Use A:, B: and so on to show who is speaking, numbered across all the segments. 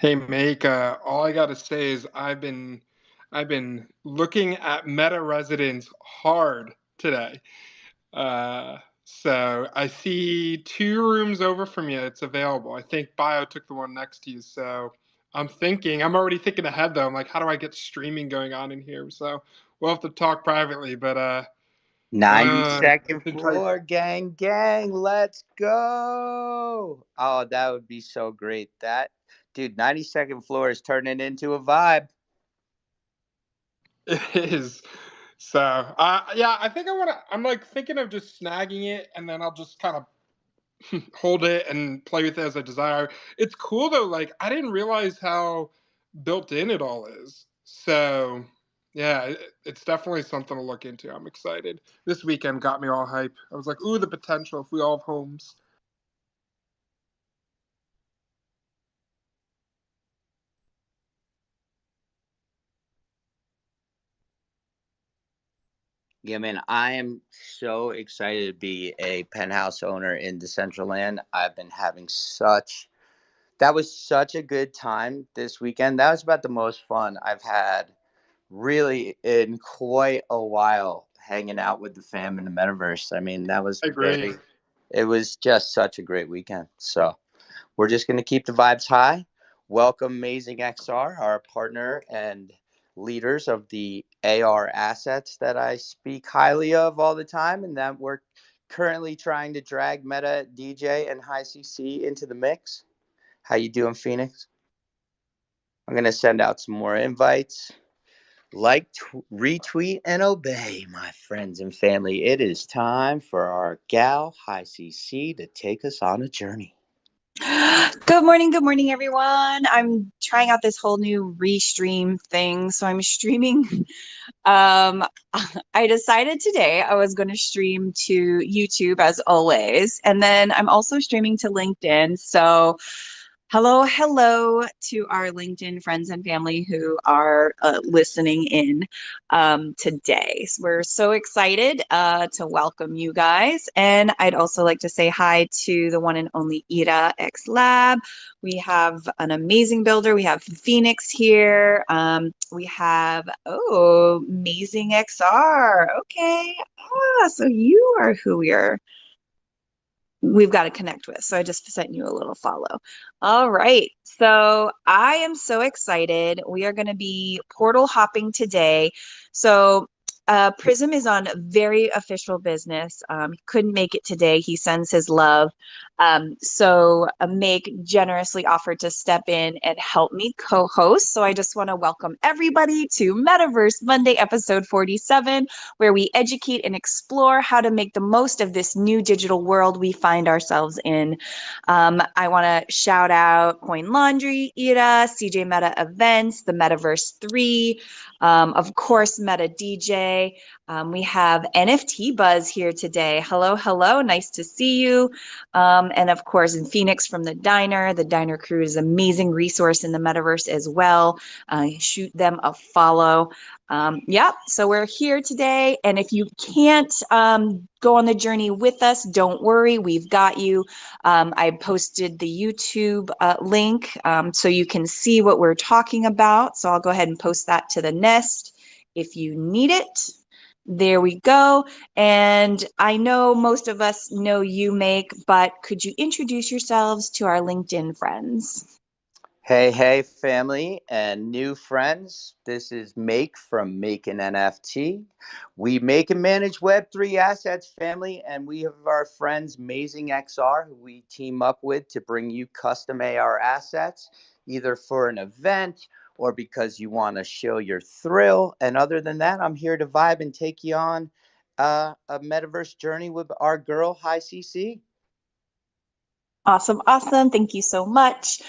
A: Hey, Make, all I gotta say is I've been looking at Meta Residence hard today. So I see two rooms over from you. It's available. I think Bio took the one next to you. So I'm already thinking ahead though. I'm like, how do I get streaming going on in here? So we'll have to talk privately, but I'm gonna
B: 92nd
A: sit tight.
B: floor, gang, gang, let's go. Oh, that would be so great. Dude, 92nd floor is turning into a vibe.
A: It is. So yeah, I think I'm like thinking of just snagging it and then I'll just kind of hold it and play with it as I desire. It's cool though. Like I didn't realize how built in it all is. So yeah, it's definitely something to look into. I'm excited. This weekend got me all hype. I was like, ooh, the potential if we all have homes.
B: Yeah, man, I am so excited to be a penthouse owner in Decentraland. I've been having that was such a good time this weekend. That was about the most fun I've had really in quite a while hanging out with the fam in the metaverse. I mean,
A: I agree.
B: it was just such a great weekend. So we're just going to keep the vibes high. Welcome Amazing XR, our partner and leaders of the AR assets that I speak highly of all the time, and that we're currently trying to drag Meta DJ and High CC into the mix. How you doing, Phoenix? I'm going to send out some more invites. Like, retweet, and obey, my friends and family. It is time for our gal, High CC, to take us on a journey.
C: Good morning, everyone. I'm trying out this whole new restream thing. So I'm streaming. Um, I decided today I was going to stream to YouTube as always, and then I'm also streaming to LinkedIn. So hello to our LinkedIn friends and family who are listening in today. So we're so excited to welcome you guys. And I'd also like to say hi to the one and only Ira X Lab. We have an amazing builder. We have Phoenix here. We have, Amazing XR. Okay. So you are who we've got to connect with. So I just sent you a little follow. All right. So I am so excited. We are going to be portal hopping today. So Prism is on very official business. He couldn't make it today. He sends his love. So Meg generously offered to step in and help me co-host. So I just want to welcome everybody to Metaverse Monday, episode 47, where we educate and explore how to make the most of this new digital world we find ourselves in. I want to shout out Coin Laundry, Ira, CJ Meta Events, the Metaverse 3, of course, Meta DJ. We have NFT Buzz here today. Hello. Nice to see you. And of course, in Phoenix from the Diner crew is an amazing resource in the metaverse as well. Shoot them a follow. So we're here today. And if you can't go on the journey with us, don't worry, we've got you. I posted the YouTube link so you can see what we're talking about. So I'll go ahead and post that to the nest if you need it. There we go. And I know most of us know you, Make, but could you introduce yourselves to our LinkedIn friends?
B: Hey, family and new friends. This is Make from Make an NFT. We make and manage Web3 assets, family, and we have our friends Amazing XR, who we team up with to bring you custom AR assets, either for an event or because you want to show your thrill. And other than that, I'm here to vibe and take you on a metaverse journey with our girl, High CC.
C: Awesome. Thank you so much.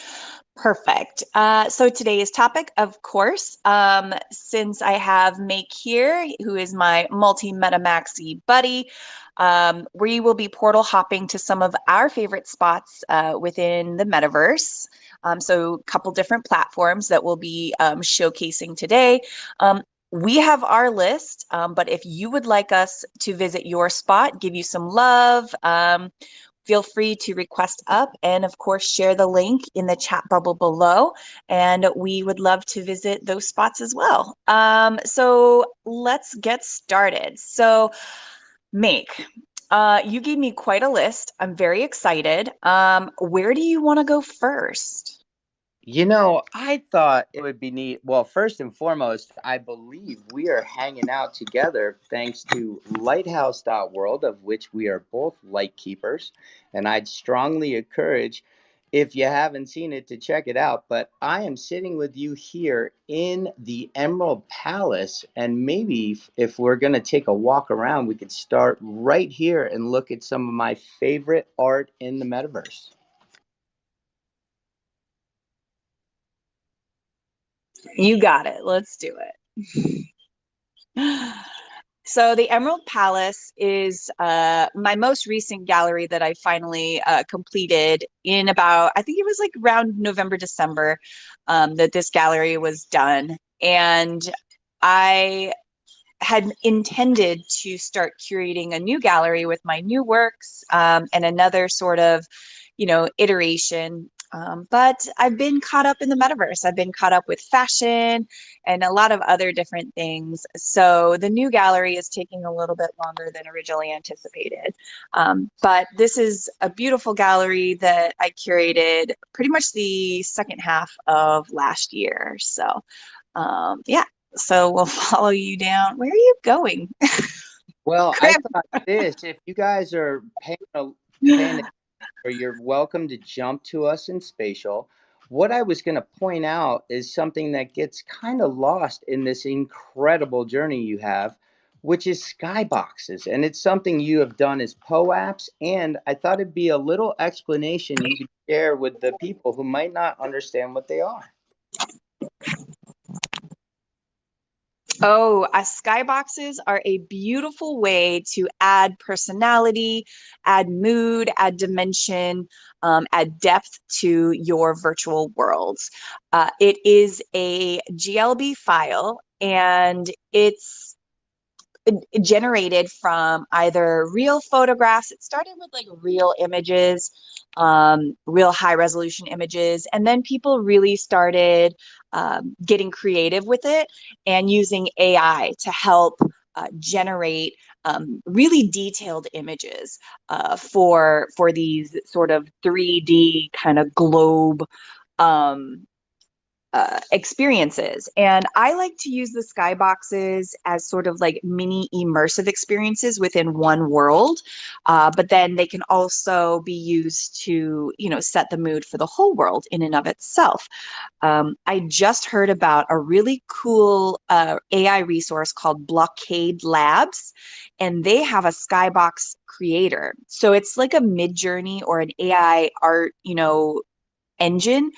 C: Perfect. So today's topic, of course, since I have Make here, who is my multi-MetaMaxi buddy, we will be portal hopping to some of our favorite spots within the metaverse. So a couple different platforms that we'll be showcasing today. We have our list, but if you would like us to visit your spot, give you some love, feel free to request up and, of course, share the link in the chat bubble below. And we would love to visit those spots as well. So let's get started. So, Make, you gave me quite a list. I'm very excited. Where do you want to go first?
B: I thought it would be neat. Well, first and foremost, I believe we are hanging out together thanks to Lighthouse.world, of which we are both light keepers. And I'd strongly encourage, if you haven't seen it, to check it out. But I am sitting with you here in the Emerald Palace. And maybe if we're going to take a walk around, we could start right here and look at some of my favorite art in the metaverse.
C: You got it. Let's do it. So the Emerald Palace is my most recent gallery that I finally completed in about, I think it was like around November, December, that this gallery was done. And I had intended to start curating a new gallery with my new works, and another sort of, iteration. But I've been caught up in the metaverse. I've been caught up with fashion and a lot of other different things. So the new gallery is taking a little bit longer than originally anticipated. But this is a beautiful gallery that I curated pretty much the second half of last year. So, yeah. So we'll follow you down. Where are you going?
B: Well, I thought this, if you guys are paying or you're welcome to jump to us in spatial. What I was going to point out is something that gets kind of lost in this incredible journey you have, which is skyboxes. And it's something you have done as POAPs. And I thought it'd be a little explanation you could share with the people who might not understand what they are.
C: Oh, skyboxes are a beautiful way to add personality, add mood, add dimension, add depth to your virtual worlds. It is a GLB file, and it's generated from either real photographs. It started with like real images, real high resolution images, and then people really started getting creative with it and using AI to help generate really detailed images for these sort of 3D kind of globe um, experiences. And I like to use the skyboxes as sort of like mini immersive experiences within one world. But then they can also be used to, set the mood for the whole world in and of itself. I just heard about a really cool AI resource called Blockade Labs, and they have a skybox creator. So it's like a Midjourney or an AI art, engine,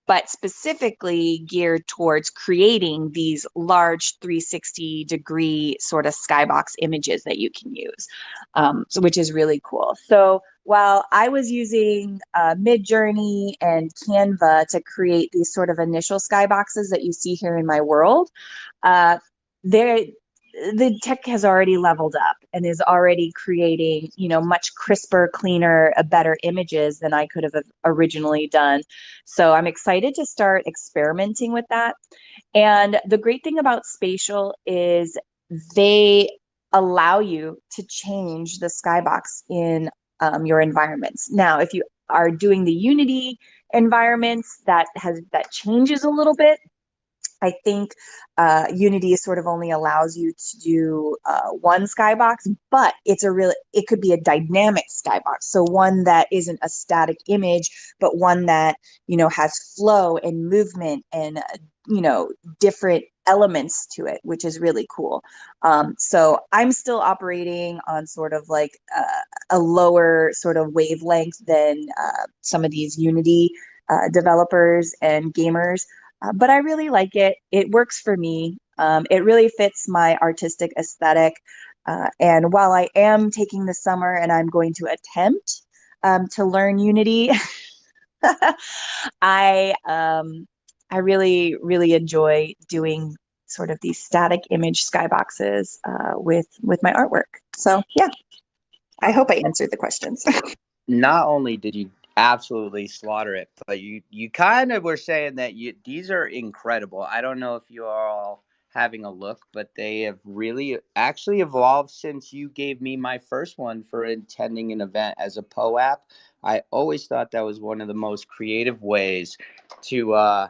C: but specifically geared towards creating these large 360-degree sort of skybox images that you can use, which is really cool. So while I was using Midjourney and Canva to create these sort of initial skyboxes that you see here in my world, uh, the tech has already leveled up and is already creating, much crisper, cleaner, better images than I could have originally done. So I'm excited to start experimenting with that. And the great thing about spatial is they allow you to change the skybox in your environments. Now, if you are doing the Unity environments, that changes a little bit. I think Unity sort of only allows you to do one skybox, but it could be a dynamic skybox. So one that isn't a static image, but one that, has flow and movement and, different elements to it, which is really cool. So I'm still operating on sort of like a lower sort of wavelength than some of these Unity developers and gamers. But I really like it. It works for me. It really fits my artistic aesthetic. And while I am taking the summer and I'm going to attempt to learn Unity, I really, really enjoy doing sort of these static image skyboxes with my artwork. So yeah, I hope I answered the questions.
B: not only did you absolutely slaughter it, but you kind of were saying that these are incredible. I don't know if you are all having a look, but they have really actually evolved since you gave me my first one for attending an event as a POAP. I always thought that was one of the most creative ways to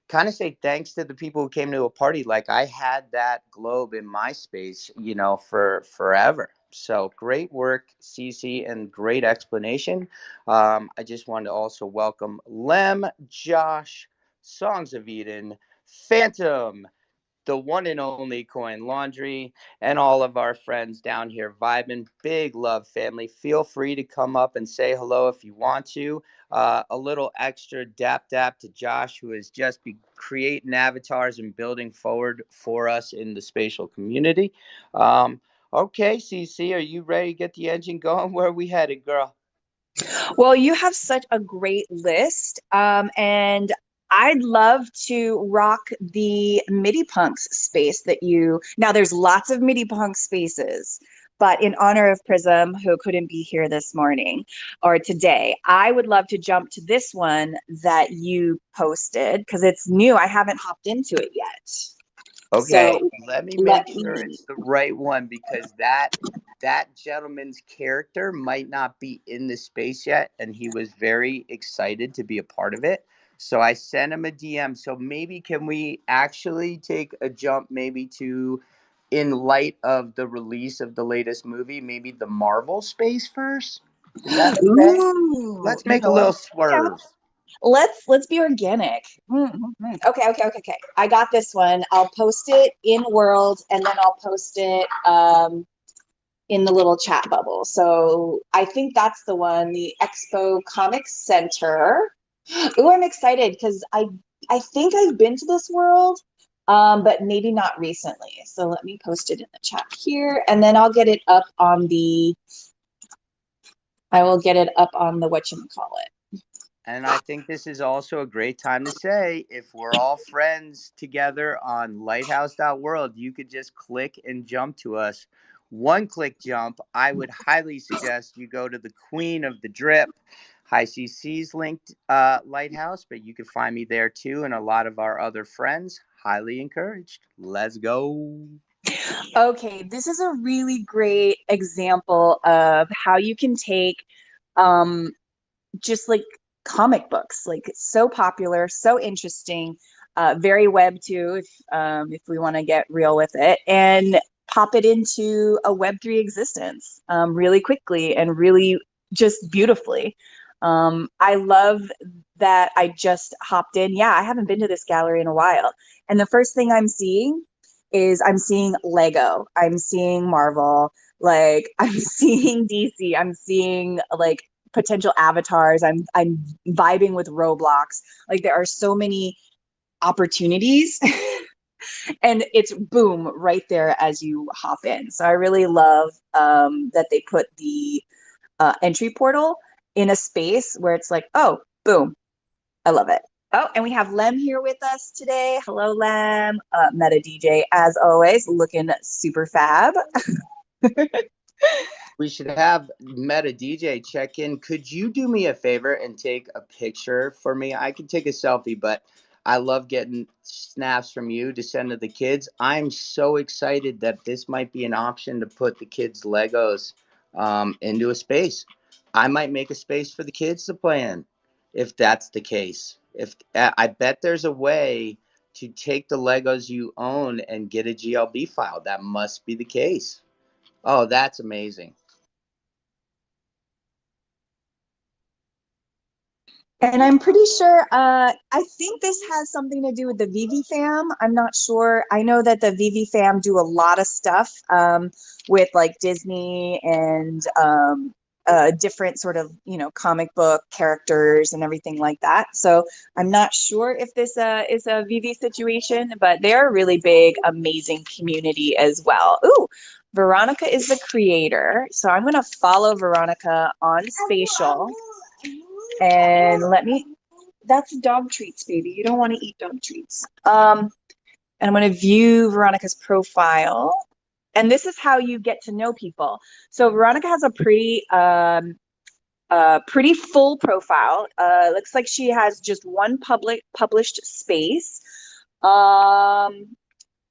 B: kind of say thanks to the people who came to a party. Like I had that globe in my space, for forever. So great work, Cece, and great explanation. I just wanted to also welcome Lem, Josh, Songs of Eden, Phantom, the one and only Coin Laundry, and all of our friends down here vibing. Big love, family. Feel free to come up and say hello if you want to. A little extra dap to Josh, who is just be creating avatars and building forward for us in the spatial community. Okay, CC, are you ready to get the engine going? Where are we headed, girl?
C: Well, you have such a great list. And I'd love to rock the MIDI punks space that now there's lots of MIDI punk spaces, but in honor of Prism, who couldn't be here this morning or today, I would love to jump to this one that you posted because it's new. I haven't hopped into it yet.
B: Okay,
C: So
B: let me
C: let
B: make sure
C: me
B: it's the right one because that gentleman's character might not be in the space yet, and he was very excited to be a part of it. So I sent him a DM. So maybe can we actually take a jump, maybe to, in light of the release of the latest movie, maybe the Marvel space first? Is that okay?
C: Ooh,
B: Let's
C: you
B: make a
C: know what?
B: little swerve.
C: Let's be organic. Okay. I got this one. I'll post it in world and then I'll post it in the little chat bubble. So I think that's the one, the Expo Comics Center. Oh, I'm excited because I think I've been to this world, but maybe not recently. So let me post it in the chat here, and then I'll get it up on the. I will get it up on the whatchamacallit.
B: And I think this is also a great time to say if we're all friends together on lighthouse.world, you could just click and jump to us. One click jump. I would highly suggest you go to the Queen of the Drip, High CC's linked Lighthouse, but you can find me there too and a lot of our other friends. Highly encouraged. Let's go.
C: Okay, this is a really great example of how you can take um, just like comic books, like so popular, so interesting, very web too, if we want to get real with it, and pop it into a Web3 existence really quickly and really just beautifully. I love that I just hopped in. Yeah, I haven't been to this gallery in a while. And the first thing I'm seeing Lego, I'm seeing Marvel, like I'm seeing DC, I'm seeing like potential avatars. I'm vibing with Roblox. Like there are so many opportunities and it's boom right there as you hop in. So I really love that they put the entry portal in a space where it's like, oh, boom. I love it. Oh, and we have Lem here with us today. Hello, Lem. Meta DJ, as always, looking super fab.
B: We should have Meta DJ check in. Could you do me a favor and take a picture for me? I can take a selfie, but I love getting snaps from you to send to the kids. I'm so excited that this might be an option to put the kids' Legos into a space. I might make a space for the kids to play in, if that's the case. If I bet there's a way to take the Legos you own and get a GLB file. That must be the case. Oh, that's amazing.
C: And I'm pretty sure, I think this has something to do with the Vivi fam. I'm not sure. I know that the Vivi fam do a lot of stuff with like Disney and different sort of, comic book characters and everything like that. So I'm not sure if this is a Vivi situation, but they're a really big, amazing community as well. Ooh, Veronica is the creator. So I'm going to follow Veronica on Spatial. And that's dog treats, baby. You don't want to eat dog treats. And I'm going to view Veronica's profile. And this is how you get to know people. So Veronica has a pretty pretty full profile. Looks like she has just one published space. Um,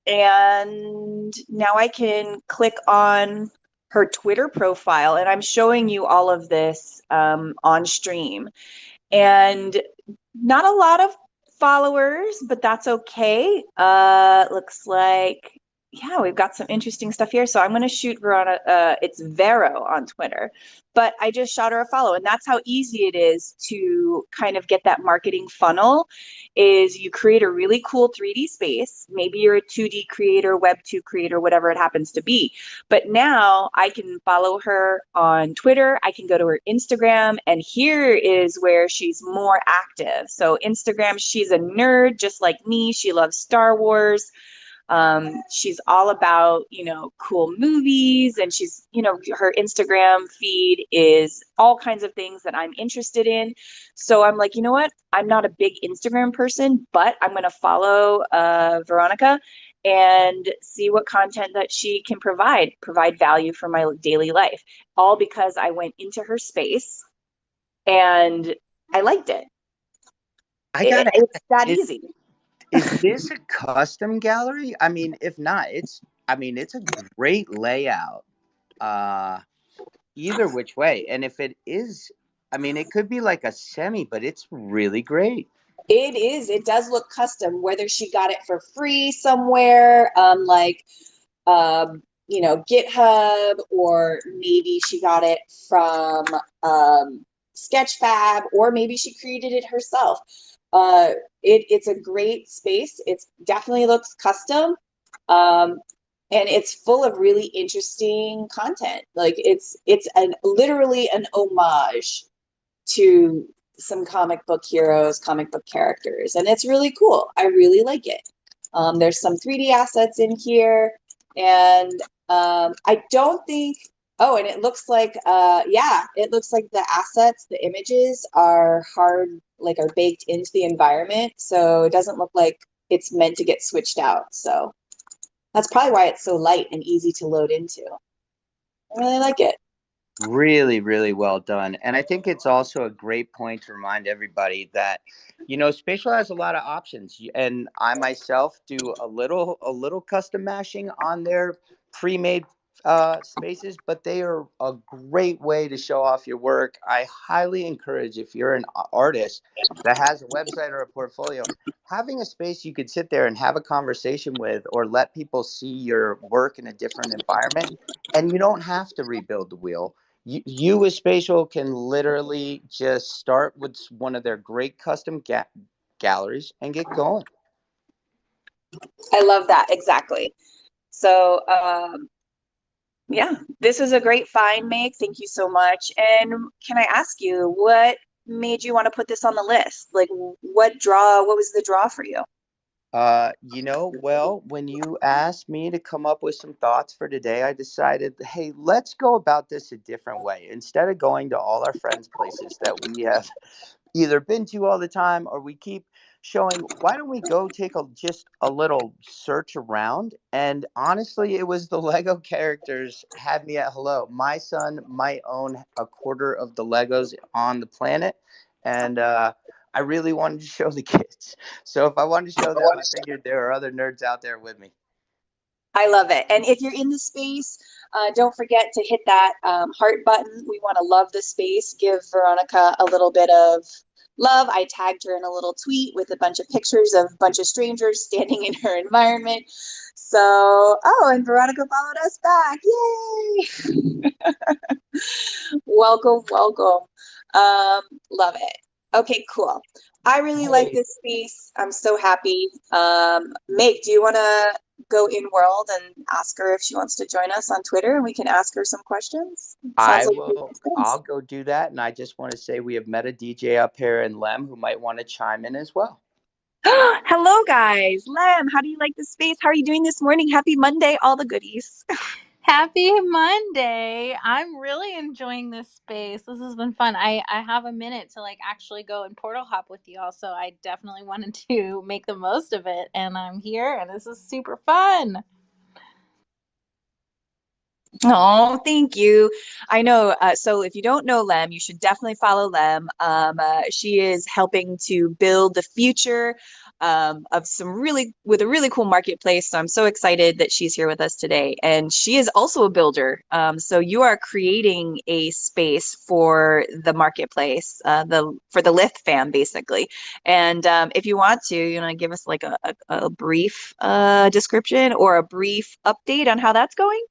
C: and now I can click on her Twitter profile, and I'm showing you all of this on stream. And not a lot of followers, but that's okay. Looks like, yeah, we've got some interesting stuff here. So I'm going to shoot Verona. It's Vero on Twitter, but I just shot her a follow, and that's how easy it is to kind of get that marketing funnel. Is you create a really cool 3D space. Maybe you're a 2D creator, Web 2 creator, whatever it happens to be. But now I can follow her on Twitter. I can go to her Instagram, and here is where she's more active. So Instagram, she's a nerd just like me. She loves Star Wars. She's all about, cool movies, and she's, her Instagram feed is all kinds of things that I'm interested in. So I'm like, you know what? I'm not a big Instagram person, but I'm going to follow Veronica and see what content that she can provide value for my daily life, all because I went into her space and I liked it.
B: I gotta
C: It's that
B: ask,
C: easy.
B: is this a custom gallery? I mean, if not, it's a great layout. Uh Either which way. And if it is, I mean, it could be like a semi, but it's really great.
C: It is. It does look custom, whether she got it for free somewhere, like GitHub, or maybe she got it from Sketchfab, or maybe she created it herself. It's a great space. It definitely looks custom. And it's full of really interesting content. Like it's literally an homage to some comic book heroes, comic book characters, and it's really cool. I really like it. There's some 3D assets in here, and I don't think. Oh, and it looks like, yeah, it looks like the assets, the images are are baked into the environment, so it doesn't look like it's meant to get switched out. So that's probably why it's so light and easy to load into. I really like it.
B: Really, really well done. And I think it's also a great point to remind everybody that, Spatial has a lot of options. And I myself do a little custom mashing on their pre-made spaces, but they are a great way to show off your work. I highly encourage, if you're an artist that has a website or a portfolio, having a space you could sit there and have a conversation with, or let people see your work in a different environment. And you don't have to rebuild the wheel. You with Spatial can literally just start with one of their great custom galleries and get going.
C: I love that. Exactly. So, yeah, this is a great find, Meg. Thank you so much. And can I ask you, what made you want to put this on the list? Like, what was the draw for you?
B: Well, when you asked me to come up with some thoughts for today, I decided, hey, let's go about this a different way. Instead of going to all our friends' places that we have either been to all the time or we keep showing, why don't we go take just a little search around? And honestly, it was the Lego characters had me at hello. My son might own a quarter of the Legos on the planet, and I really wanted to show the kids. So if I wanted to show them, I figured there are other nerds out there with me.
C: I love it. And if you're in the space, don't forget to hit that heart button. We want to love the space. Give Veronica a little bit of love. I tagged her in a little tweet with a bunch of pictures of a bunch of strangers standing in her environment. So, oh, and Veronica followed us back. Yay! Welcome, welcome. Love it. Okay, cool. I really like
B: Hey,
C: this space. I'm so happy. Meg, do you want to go in world and ask her if she wants to join us on Twitter, and we can ask her some questions? Sounds
B: I
C: like
B: will. I'll go do that, and I just want to say we have met a DJ up here in Lem who might want to chime in as well.
C: Hello, guys. Lem, how do you like the space? How are you doing this morning? Happy Monday, all the goodies.
D: Happy Monday. I'm really enjoying this space. This has been fun. I have a minute to actually go and portal hop with y'all, so I definitely wanted to make the most of it. And I'm here and this is super fun.
C: Oh, thank you. I know. So if you don't know Lem, you should definitely follow Lem. She is helping to build the future of with a really cool marketplace. So I'm so excited that she's here with us today. And she is also a builder. So you are creating a space for the marketplace, for the Lyft fam, basically. And if you want to, give us like a brief description or a brief update on how that's going.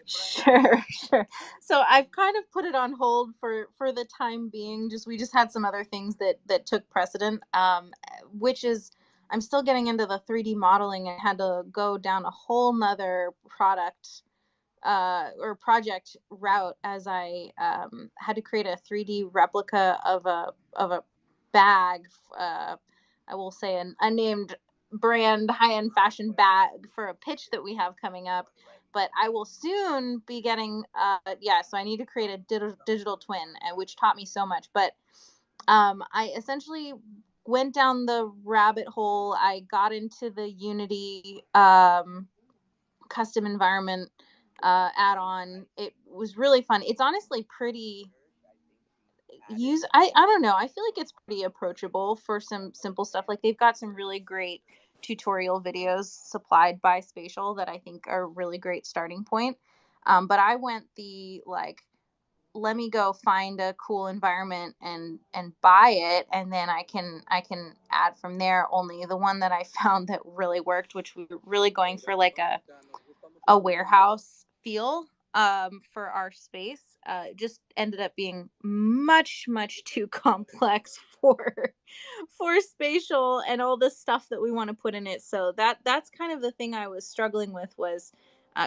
D: Sure, sure. So I've kind of put it on hold for the time being. We just had some other things that took precedent. Which is I'm still getting into the 3D modeling. I had to go down a whole nother product or project route as I had to create a 3D replica of a bag. I will say an unnamed brand high end fashion bag for a pitch that we have coming up. But I will soon be getting so I need to create a digital twin, which taught me so much. But I essentially went down the rabbit hole. I got into the Unity custom environment add-on. It was really fun. It's honestly pretty I don't know, I feel like it's pretty approachable for some simple stuff. Like they've got some really great tutorial videos supplied by Spatial that I think are a really great starting point. But I went the like, let me go find a cool environment and buy it, and then I can add from there. Only the one that I found that really worked, which we were really going for like a warehouse feel for our space, just ended up being much too complex for Spatial and all the stuff that we want to put in it. So that's kind of the thing I was struggling with, was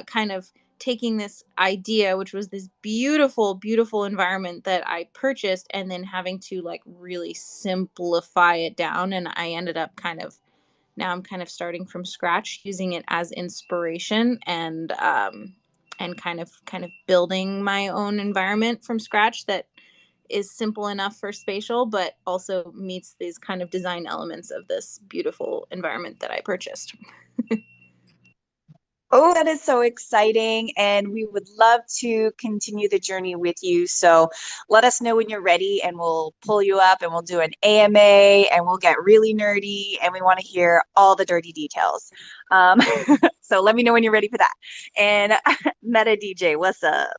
D: kind of taking this idea, which was this beautiful environment that I purchased, and then having to like really simplify it down. And I ended up now I'm kind of starting from scratch, using it as inspiration, and kind of building my own environment from scratch that is simple enough for Spatial, but also meets these kind of design elements of this beautiful environment that I purchased.
C: Oh, that is so exciting. And we would love to continue the journey with you. So let us know when you're ready and we'll pull you up and we'll do an AMA and we'll get really nerdy and we want to hear all the dirty details. Um, so let me know when you're ready for that. And Meta DJ, what's up?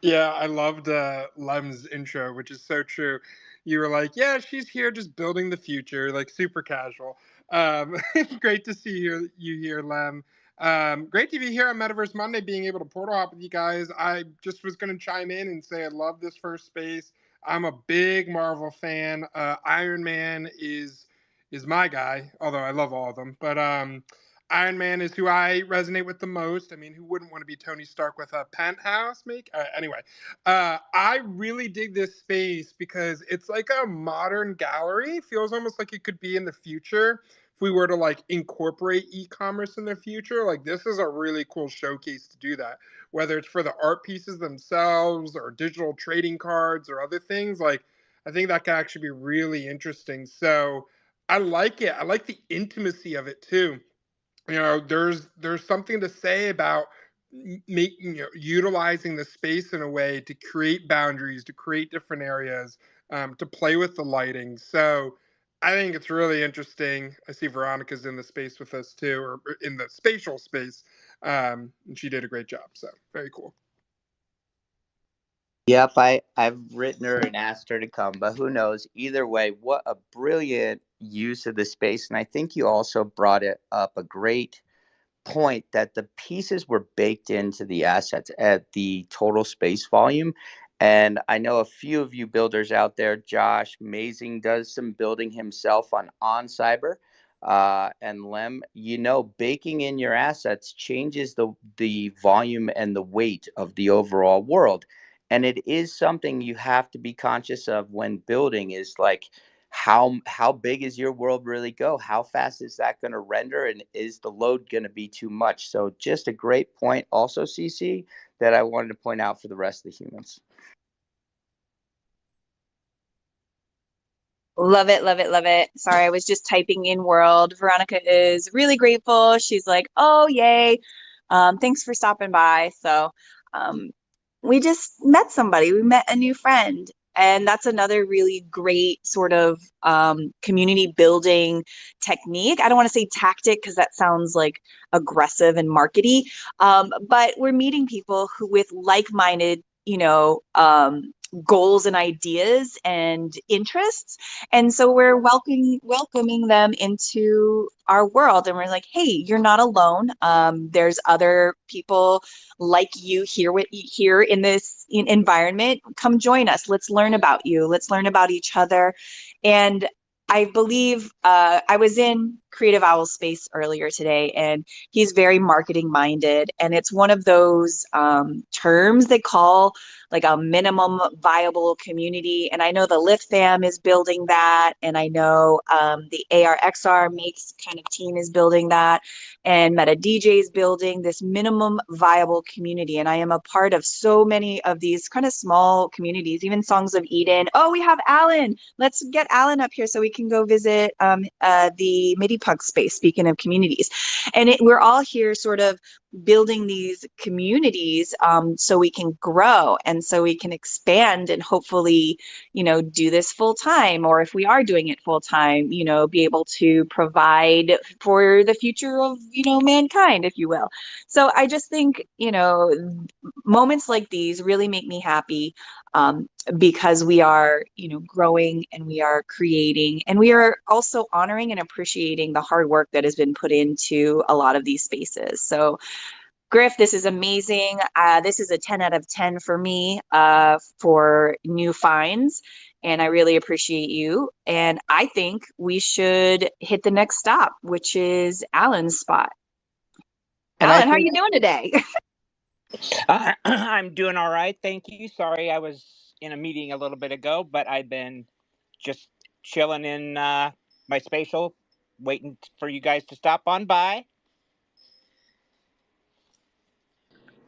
A: Yeah, I loved Lem's intro, which is so true. You were like, "Yeah, she's here, just building the future, like super casual." Um, Great to see you here, Lem. Great to be here on Metaverse Monday, being able to portal hop with you guys. I just was going to chime in and say I love this first space. I'm a big Marvel fan. Iron Man is my guy, although I love all of them. But Iron Man is who I resonate with the most. I mean, who wouldn't want to be Tony Stark with a penthouse? Anyway, I really dig this space because it's like a modern gallery. It feels almost like it could be in the future if we were to like incorporate e-commerce in the future. Like this is a really cool showcase to do that. Whether it's for the art pieces themselves or digital trading cards or other things, like I think that could actually be really interesting. So I like it. I like the intimacy of it too. There's something to say about making utilizing the space in a way to create boundaries, to create different areas, to play with the lighting. So I think it's really interesting. I see Veronica's in the space with us too, or in the spatial space, and she did a great job. So very cool.
B: Yep, I've written her and asked her to come, but who knows? Either way, what a brilliant use of the space. And I think you also brought it up a great point that the pieces were baked into the assets at the total space volume. And I know a few of you builders out there. Josh Mazing does some building himself on Cyber. And Lem, baking in your assets changes the volume and the weight of the overall world. And it is something you have to be conscious of when building, is like, how big is your world really go? How fast is that going to render, and is the load going to be too much? So just a great point also, CC, that I wanted to point out for the rest of the humans.
C: Love it, love it, love it. Sorry, I was just typing in world. Veronica is really grateful. She's like, oh, yay. Thanks for stopping by. So we just met somebody. We met a new friend. And that's another really great sort of community building technique. I don't want to say tactic because that sounds like aggressive and markety, but we're meeting people who with like-minded, goals and ideas and interests. And so we're welcoming them into our world. And we're like, hey, you're not alone. There's other people like you here in this environment. Come join us. Let's learn about you. Let's learn about each other. And I believe I was in Creative Owl's space earlier today, and he's very marketing minded. And it's one of those terms they call like a minimum viable community. And I know the Lyft fam is building that. And I know the ARXR Makes kind of team is building that. And Meta DJ is building this minimum viable community. And I am a part of so many of these kind of small communities, even Songs of Eden. Oh, we have Alan. Let's get Alan up here so we can go visit the MIDI Pug space, speaking of communities. And we're all here sort of building these communities so we can grow and so we can expand and hopefully, do this full time, or if we are doing it full time, be able to provide for the future of, mankind, if you will. So I just think, moments like these really make me happy because we are, growing and we are creating and we are also honoring and appreciating the hard work that has been put into a lot of these spaces. So Griff, this is amazing. This is a 10 out of 10 for me for new finds. And I really appreciate you. And I think we should hit the next stop, which is Alan's spot.
B: And
C: Alan, how are you doing today?
E: I'm doing all right. Thank you. Sorry, I was in a meeting a little bit ago, but I've been just chilling in my spatial, waiting for you guys to stop on by.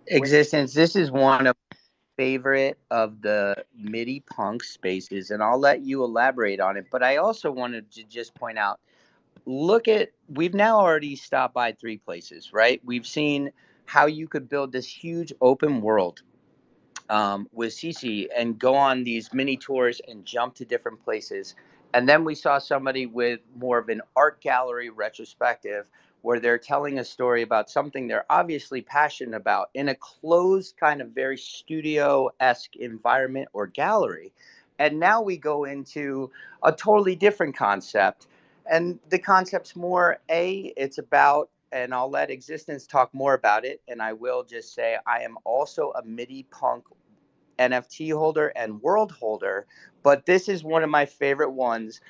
B: Existence, this is one of favorite of the MIDI punk spaces, and I'll let you elaborate on it. But I also wanted to just point out, we've now already stopped by 3 places, right? We've seen how you could build this huge open world with Cece and go on these mini tours and jump to different places. And then we saw somebody with more of an art gallery retrospective where they're telling a story about something they're obviously passionate about in a closed kind of very studio-esque environment or gallery. And now we go into a totally different concept. And the concept's more, it's about, and I'll let Existence talk more about it. And I will just say I am also a MIDI punk NFT holder and world holder, but this is one of my favorite ones.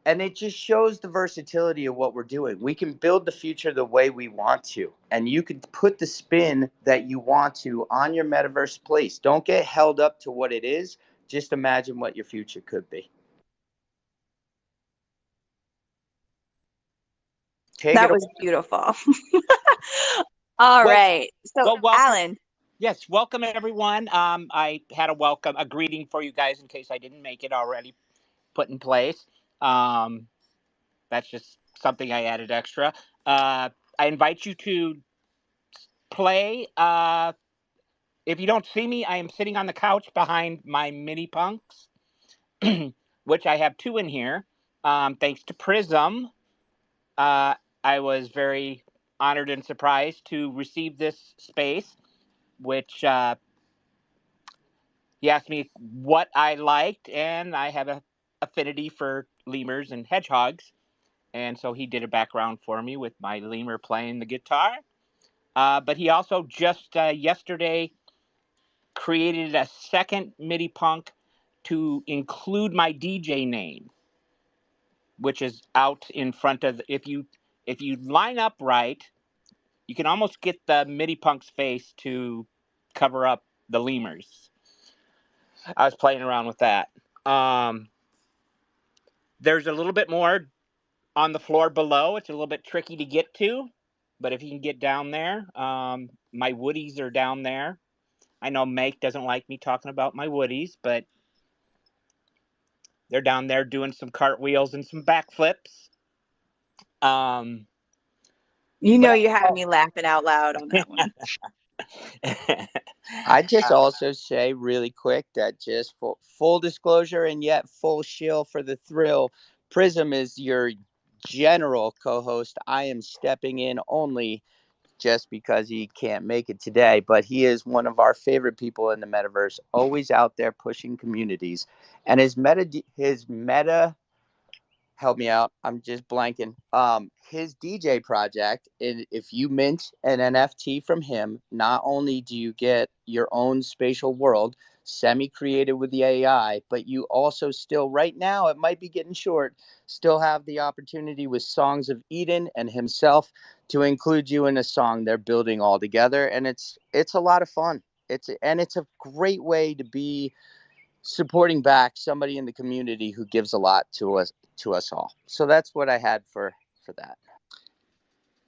B: And it just shows the versatility of what we're doing. We can build the future the way we want to, and you can put the spin that you want to on your metaverse place. Don't get held up to what it is. Just imagine what your future could be.
C: That was beautiful. All right. So,
E: well, welcome.
C: Alan.
E: Yes, welcome everyone. I had a greeting for you guys in case I didn't make it already put in place. That's just something I added extra. I invite you to play. If you don't see me, I am sitting on the couch behind my mini punks, which I have 2 in here. Thanks to Prism, I was very honored and surprised to receive this space, which he asked me what I liked, and I have an affinity for lemurs and hedgehogs. And so he did a background for me with my lemur playing the guitar. But he also just yesterday created a second MIDI punk to include my DJ name, which is out in front of. If you line up right, you can almost get the MIDI punk's face to cover up the lemurs. I was playing around with that. There's a little bit more on the floor below. It's a little bit tricky to get to, but if you can get down there, my woodies are down there. I know Meg doesn't like me talking about my woodies, but they're down there doing some cartwheels and some backflips.
C: You
E: But
C: know, you had me laughing out loud on that one.
B: I just also say really quick that just full disclosure and yet full shill for the thrill. Prism is your general co-host. I am stepping in only just because he can't make it today, but he is one of our favorite people in the metaverse, always out there pushing communities. And his meta help me out. I'm just blanking. His DJ project, and if you mint an NFT from him, not only do you get your own spatial world semi-created with the AI, but you also still, right now, it might be getting short, still have the opportunity with Songs of Eden and himself to include you in a song they're building all together, and it's a lot of fun. It's a great way to be supporting back somebody in the community who gives a lot to us all. So that's what I had for that.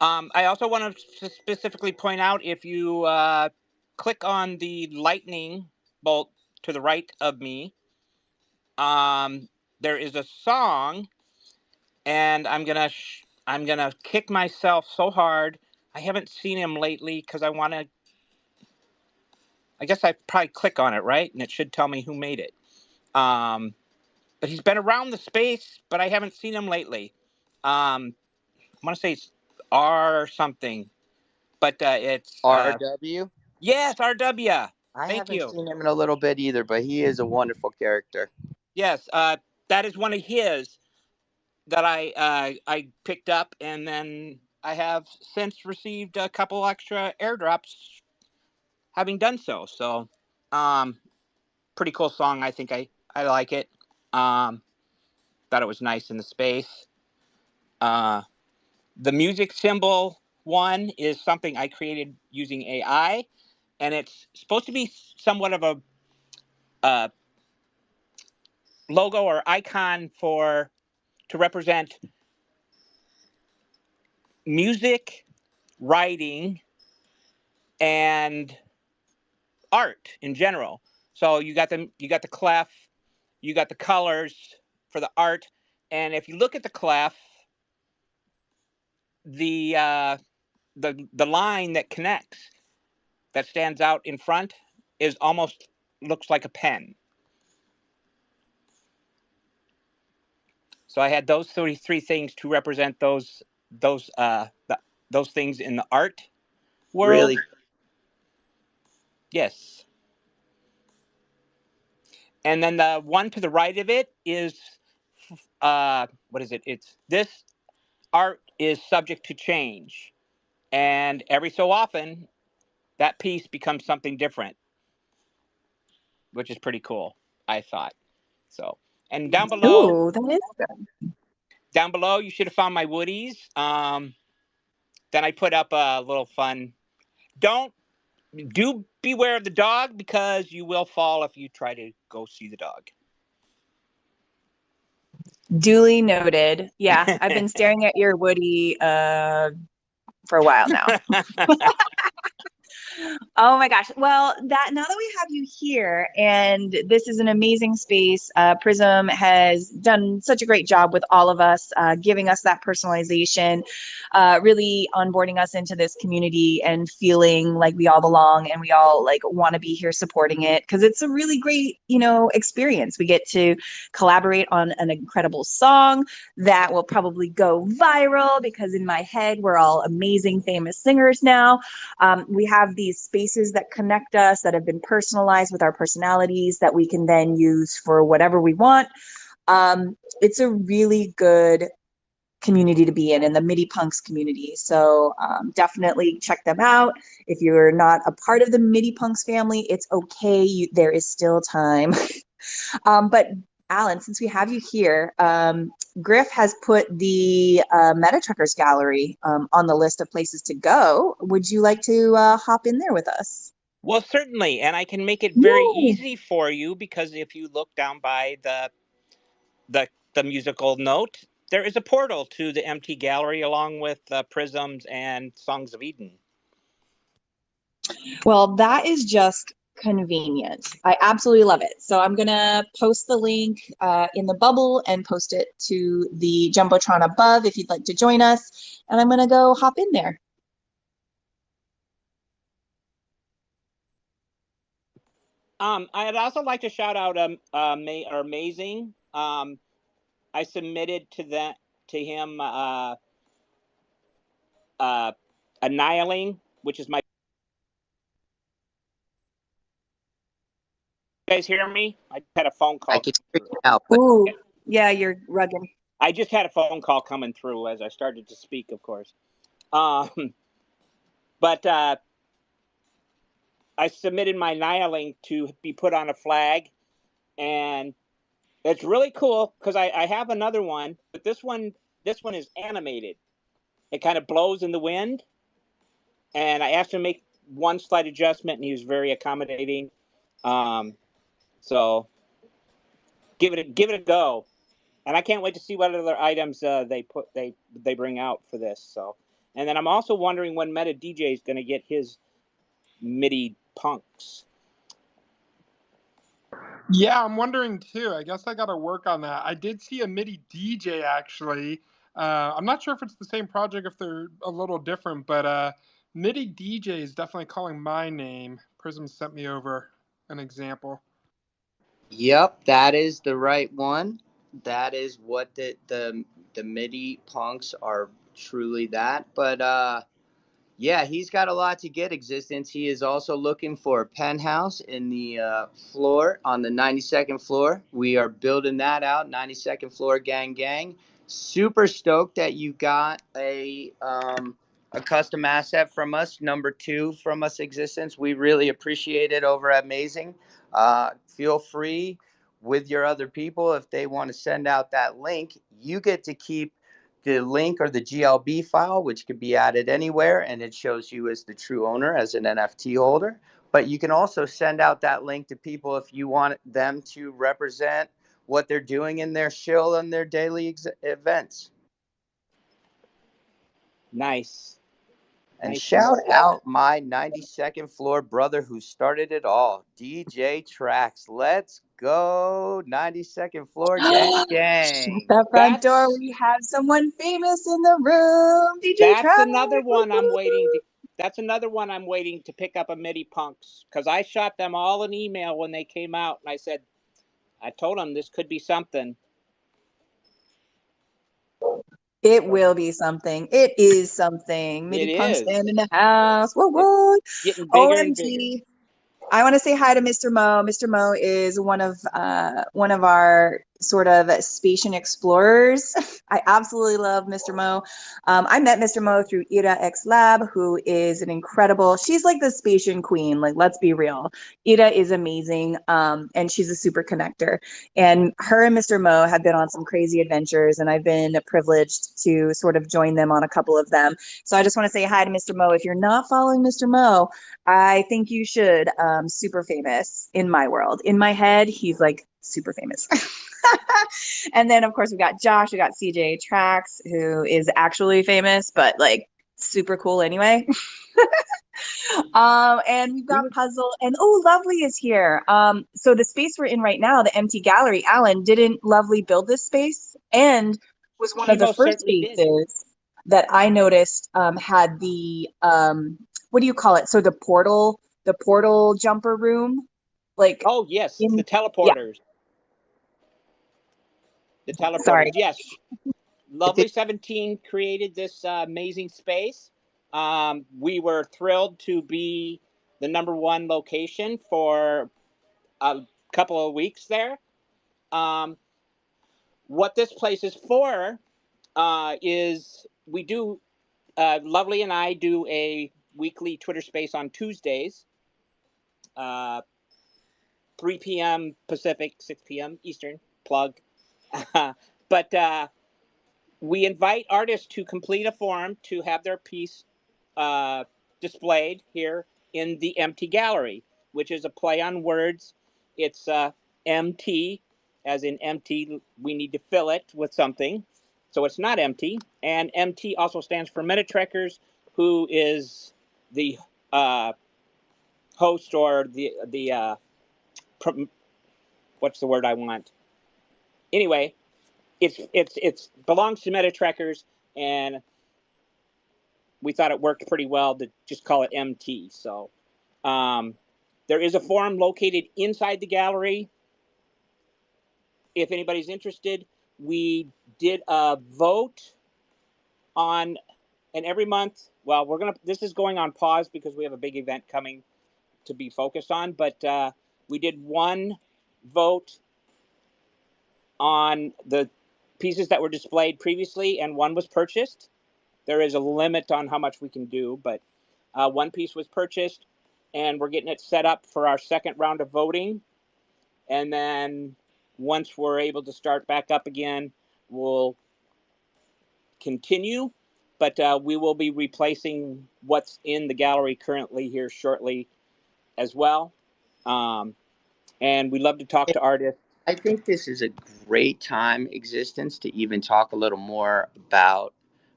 E: I also want to specifically point out, if you click on the lightning bolt to the right of me, there is a song, and I'm gonna kick myself so hard. I haven't seen him lately because I guess I probably click on it, right, and it should tell me who made it. But he's been around the space, but I haven't seen him lately. I want to say it's R something, but it's
B: RW.
E: yes, RW.
B: I
E: Thank
B: haven't
E: you.
B: seen him in a little bit either, but he is a wonderful character.
E: Yes, that is one of his that I picked up, and then I have since received a couple extra airdrops having done so. So, pretty cool song. I think I like it. Thought it was nice in the space. Uh, the music symbol one is something I created using AI, and it's supposed to be somewhat of a logo or icon to represent music, writing, and art in general. So you got the clef, you got the colors for the art, and if you look at the clef, the the line that connects, that stands out in front, is almost looks like a pen. So I had those three things to represent those those things in the art world.
B: Really,
E: Yes. And then the one to the right of it is what is it? It's this art is subject to change, and every so often that piece becomes something different, which is pretty cool, I thought. So, and
C: Ooh, that is good.
E: down below you should have found my woodies. Then I put up a little fun. Don't do beware of the dog, because you will fall if you try to go see the dog.
C: Duly noted. Yeah, I've been staring at your Woody for a while now. Oh my gosh. Well, that now that we have you here, and this is an amazing space, Prism has done such a great job with all of us, giving us that personalization, really onboarding us into this community and feeling like we all belong and we all like want to be here supporting it, because it's a really great, experience. We get to collaborate on an incredible song that will probably go viral because in my head we're all amazing famous singers now. We have these spaces that connect us that have been personalized with our personalities that we can then use for whatever we want. It's a really good community to be in the MIDI Punks community. So definitely check them out. If you're not a part of the MIDI Punks family, it's okay. There is still time. But Alan, since we have you here, Griff has put the Meta Truckers Gallery on the list of places to go. Would you like to hop in there with us?
E: Well, certainly, and I can make it very easy for you, because if you look down by the musical note, there is a portal to the MT Gallery along with Prisms and Songs of Eden.
C: Well, that is just convenient. I absolutely love it. So I'm going to post the link in the bubble and post it to the Jumbotron above if you'd like to join us. And I'm going to go hop in there.
E: I'd also like to shout out Amazing. I submitted to him Annihilating, which is my. You guys hear me? I just had a phone
B: I
E: call.
B: can hear you now, but
C: Ooh, yeah, you're rugged.
E: I just had a phone call coming through as I started to speak, of course. But I submitted my Annihilating to be put on a flag, and it's really cool because I have another one, but this one is animated. It kind of blows in the wind, and I asked him to make one slight adjustment, and he was very accommodating. So give it a go, and I can't wait to see what other items they bring out for this. So, and then I'm also wondering when Meta DJ is going to get his MIDI punks.
A: Yeah, I'm wondering too. I guess I got to work on that. I did see a MIDI DJ actually. I'm not sure if it's the same project, if they're a little different, but MIDI DJ is definitely calling my name. Prism sent me over an example.
B: yep, that is the right one. That is what the MIDI punks are, truly that. But yeah, he's got a lot to get existence. He is also looking for a penthouse in the floor on the 92nd floor. We are building that out. 92nd floor, gang, gang. Super stoked that you got a custom asset from us, number 2 from us, existence. We really appreciate it over at Amazing. Feel free with your other people if they want to send out that link. You get to keep the link or the GLB file, which could be added anywhere, and it shows you as the true owner, as an NFT holder. But you can also send out that link to people if you want them to represent what they're doing in their shill and their daily events.
E: Nice.
B: And
E: Nice.
B: shout out my 92nd floor brother who started it all, DJ Trax. Let's go, 92nd floor, gang,
C: Shut
B: gang.
C: the front door.
E: That's
C: We have someone famous in the room. DJ
E: That's
C: Travis.
E: another one I'm waiting to. That's another one I'm waiting to pick up a MIDI punks because I shot them all an email when they came out, and I told them this could be something.
C: It will be something. It is something.
E: It
C: MIDI Punk
E: is.
C: stand in the house. Whoa,
E: It's
C: whoa.
E: getting bigger and bigger.
C: OMG. I want to say hi to Mr. Mo. Mr. Mo is one of our sort of Spatian explorers. I absolutely love Mr. Mo. I met Mr. Mo through Ira X Lab, who is an incredible. She's like the Spatian queen. Like, let's be real. Ira is amazing, and she's a super connector. And her and Mr. Mo have been on some crazy adventures, and I've been privileged to sort of join them on a couple of them. So I just want to say hi to Mr. Mo. If you're not following Mr. Mo, I think you should. Super famous in my world. In my head, he's like super famous. And then, of course, we got Josh, we got CJ Trax, who is actually famous, but like super cool anyway. And we've got Puzzle, and oh, Lovely is here. So the space we're in right now, the empty gallery, Alan, didn't Lovely build this space? And was one
E: She
C: of the
E: most
C: first
E: certainly did.
C: spaces that I noticed had the what do you call it? So the portal jumper room, like
E: Oh yes,
C: in
E: the
C: yeah.
E: teleporters. The teleporters.
C: Sorry.
E: Yes,
B: I
E: Lovely
B: think
E: 17 created this amazing space. We were thrilled to be the #1 location for a couple of weeks there. Um, what this place is for is we do Lovely and I do a weekly Twitter space on Tuesdays, 3 p.m. Pacific, 6 p.m. Eastern. Plug. But we invite artists to complete a form to have their piece uh, displayed here in the empty gallery, which is a play on words. It's MT, as in empty, we need to fill it with something. So it's not empty. And MT also stands for Metatrekkers, who is the host or the what's the word I want? Anyway, it's belongs to Metatrekkers, and we thought it worked pretty well to just call it MT. So um, There is a forum located inside the gallery. If anybody's interested, we did a vote on, and every month, well, this is going on pause because we have a big event coming to be focused on, but we did one vote on the pieces that were displayed previously, and one was purchased. There is a limit on how much we can do, but one piece was purchased, and we're getting it set up for our second round of voting. And then once we're able to start back up again, we'll continue. But we will be replacing what's in the gallery currently here shortly as well. And we love to talk to artists.
B: I think this is a great time, Existence, to even talk a little more about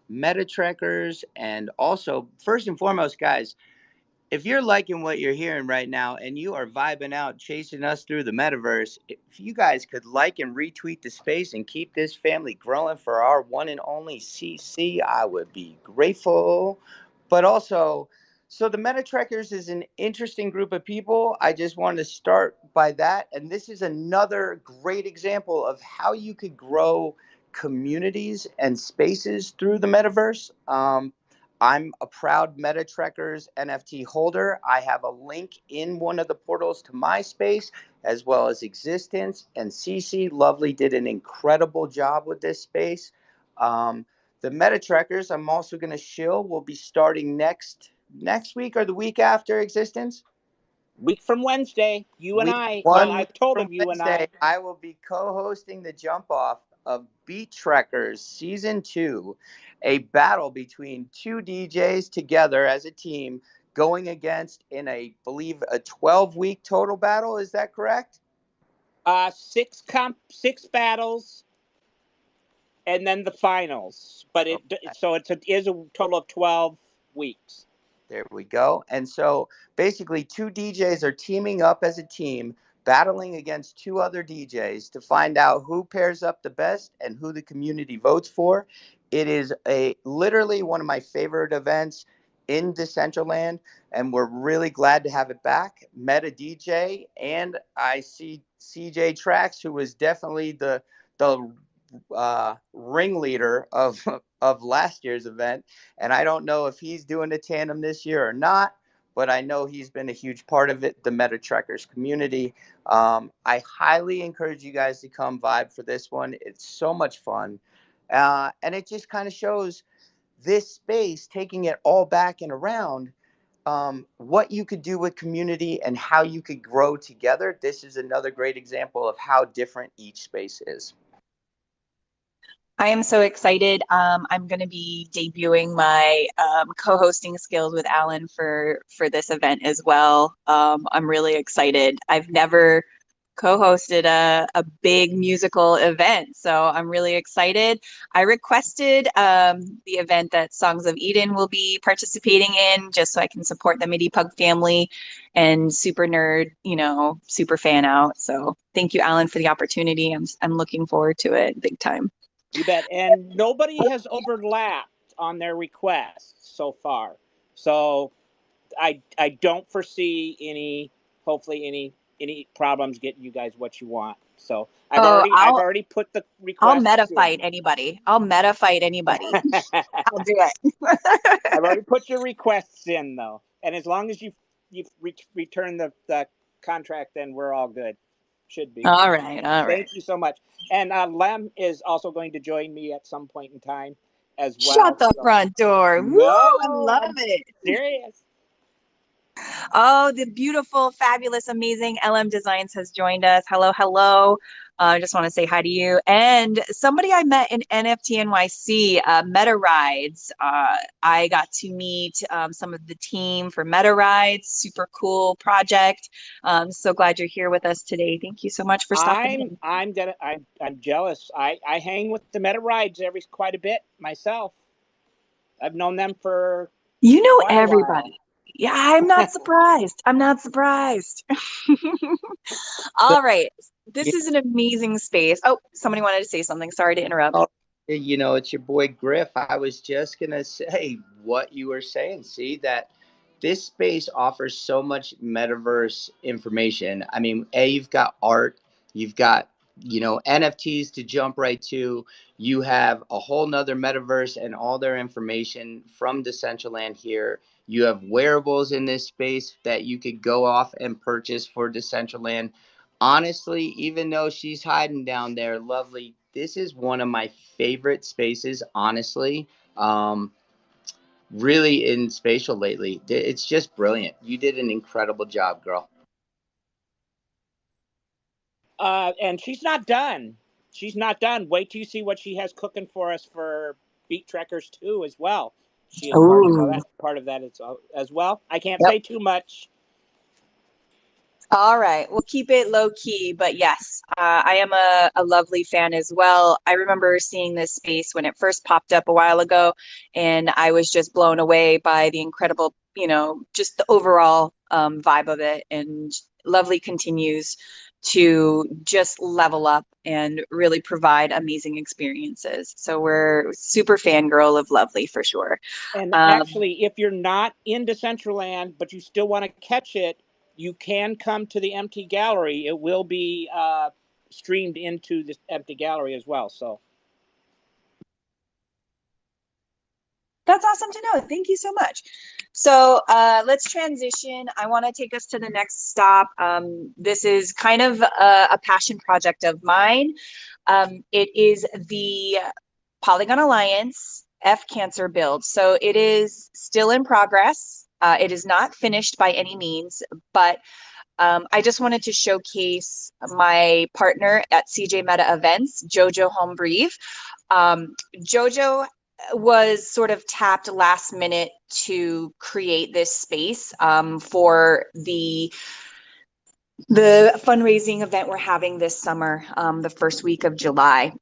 B: meta trackers. And also, first and foremost, guys, if you're liking what you're hearing right now and you are vibing out, chasing us through the metaverse, if you guys could like and retweet the space and keep this family growing for our one and only CC, I would be grateful. But also, so the Meta Trekkers is an interesting group of people. I just wanted to start by that. And this is another great example of how you could grow communities and spaces through the metaverse. I'm a proud Meta Trekkers NFT holder. I have a link in one of the portals to my space, as well as Existence. And CC Lovely did an incredible job with this space. The Meta Trekkers, I'm also going to shill, will be starting next week or the week after Existence.
E: Week from Wednesday, you and I.
B: Well,
E: I've told
B: from
E: him you
B: Wednesday,
E: and I.
B: I will be co-hosting the jump off of Beat Trekkers Season 2, a battle between two DJs together as a team going against in believe a 12-week total battle. Is that correct?
E: 6 battles, and then the finals. But so it is a total of 12 weeks.
B: There we go. And so basically, two DJs are teaming up as a team, battling against two other DJs to find out who pairs up the best and who the community votes for. It is literally one of my favorite events in Decentraland, and we're really glad to have it back. Met a DJ, and I see CJ Trax, who was definitely the ringleader of last year's event, and I don't know if he's doing a tandem this year or not, but I know he's been a huge part of it, the Meta Trekkers community. I highly encourage you guys to come vibe for this one. It's so much fun, and it just kind of shows this space taking it all back and around. What you could do with community and how you could grow together. This is another great example of how different each space is.
C: I am so excited. I'm going to be debuting my co-hosting skills with Alan for this event as well. I'm really excited. I've never co-hosted a big musical event, so I'm really excited. I requested the event that Songs of Eden will be participating in, just so I can support the MIDI Pug family and super nerd, super fan out. So thank you, Alan, for the opportunity. I'm looking forward to it big time.
E: You bet. And nobody has overlapped on their requests so far. So I don't foresee hopefully any problems getting you guys what you want. So I've already put the request.
C: I'll meta fight anybody. I'll do it.
E: I've already put your requests in though. And as long as you've returned the contract, then we're all good. Should be.
C: All right.
E: Thank you so much. And Lem is also going to join me at some point in time as well.
C: Shut the front door.
E: No,
C: woo, I love it.
E: Serious.
C: Oh, the beautiful, fabulous, amazing LM Designs has joined us. Hello, hello. I just want to say hi to you. And somebody I met in NFT NYC, Meta Rides. I got to meet some of the team for Meta Rides. Super cool project. So glad you're here with us today. Thank you so much for stopping in.
E: I'm jealous. I hang with the Meta Rides quite a bit myself. I've known them for
C: everybody. Yeah, I'm not surprised. I'm not surprised. All right. This is an amazing space. Oh, somebody wanted to say something. Sorry to interrupt.
B: Oh, it's your boy Griff. I was just going to say what you were saying. See that this space offers so much metaverse information. I mean, you've got art, you've got, NFTs to jump right to. You have a whole nother metaverse and all their information from Decentraland here. You have wearables in this space that you could go off and purchase for Decentraland. Honestly, even though she's hiding down there, lovely, this is one of my favorite spaces, honestly. Really in spatial lately. It's just brilliant. You did an incredible job, girl.
E: And she's not done. She's not done. Wait till you see what she has cooking for us for Beat Trekkers 2 as well. She is
C: Ooh.
E: part of that as well. I can't
C: Yep.
E: say too much.
C: All right, we'll keep it low key, but yes, I am a lovely fan as well. I remember seeing this space when it first popped up a while ago, and I was just blown away by the incredible, just the overall vibe of it. And Lovely continues to just level up and really provide amazing experiences. So we're super fangirl of Lovely for sure.
E: And actually, if you're not in Decentraland, but you still want to catch it, you can come to the empty gallery. It will be streamed into the empty gallery as well. So
C: That's awesome to know. Thank you so much. So let's transition. I want to take us to the next stop. This is kind of a passion project of mine. It is the Polygon Alliance F Cancer build. So it is still in progress. It is not finished by any means, but I just wanted to showcase my partner at CJ Meta Events, Jojo Hombrieve. Jojo was sort of tapped last minute to create this space for the fundraising event we're having this summer, the first week of July.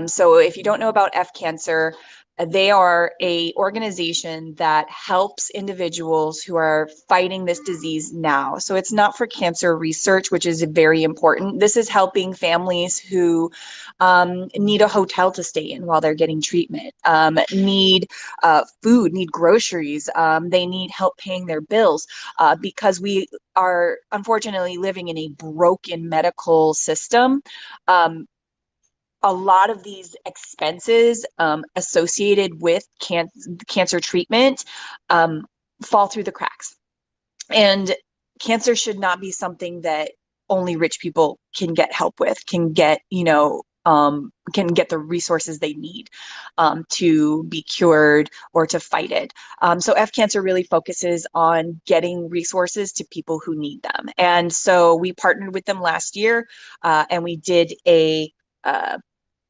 C: So if you don't know about F Cancer, they are a organization that helps individuals who are fighting this disease now. So it's not for cancer research, which is very important. This is helping families who need a hotel to stay in while they're getting treatment, need food, need groceries. They need help paying their bills because we are unfortunately living in a broken medical system. A lot of these expenses associated with cancer treatment fall through the cracks. And cancer should not be something that only rich people can get help with, can get the resources they need to be cured or to fight it. So F Cancer really focuses on getting resources to people who need them. And so we partnered with them last year and we did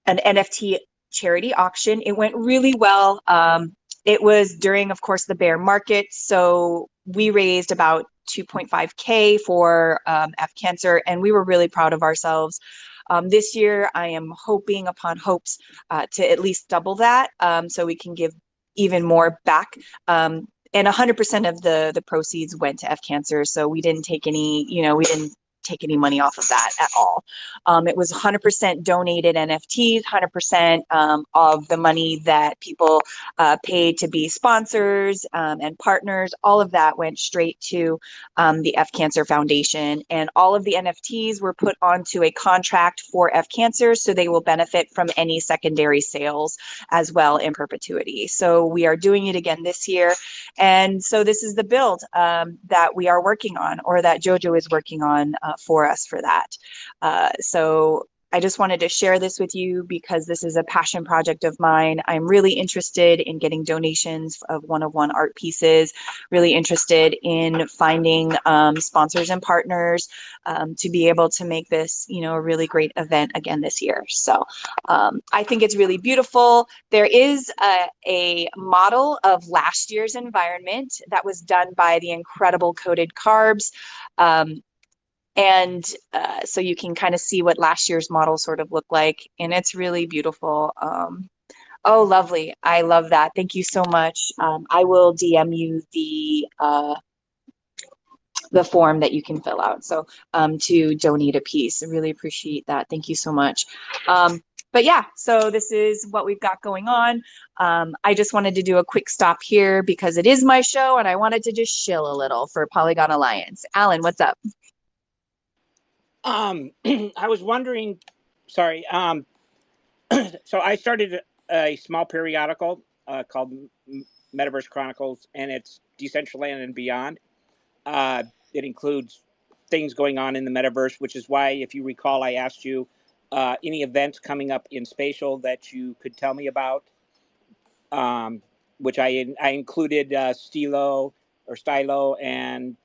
C: an NFT charity auction. It went really well. It was during, of course, the bear market. So we raised about 2.5K for F Cancer, and we were really proud of ourselves. This year, I am hoping upon hopes to at least double that so we can give even more back. And 100% of the proceeds went to F Cancer. So we didn't take any, we didn't take any money off of that at all. It was 100% donated NFTs, 100% of the money that people paid to be sponsors and partners. All of that went straight to the F Cancer Foundation. And all of the NFTs were put onto a contract for F Cancer, so they will benefit from any secondary sales as well in perpetuity. So we are doing it again this year. And so this is the build that we are working on, or that Jojo is working on for us for that. So I just wanted to share this with you because this is a passion project of mine. I'm really interested in getting donations of one-of-one art pieces, really interested in finding sponsors and partners to be able to make this, a really great event again this year. So I think it's really beautiful. There is a model of last year's environment that was done by the incredible Coded Carbs. And so you can kind of see what last year's model sort of looked like. And it's really beautiful. Oh, lovely. I love that. Thank you so much. I will DM you the form that you can fill out. So to donate a piece. I really appreciate that. Thank you so much. But yeah, so this is what we've got going on. I just wanted to do a quick stop here because it is my show and I wanted to just chill a little for Polygon Alliance. Alan, what's up?
E: I was wondering, sorry. So I started a small periodical called Metaverse Chronicles, and it's Decentraland and beyond. It includes things going on in the metaverse, which is why, if you recall, I asked you any events coming up in spatial that you could tell me about, which I included Stylo and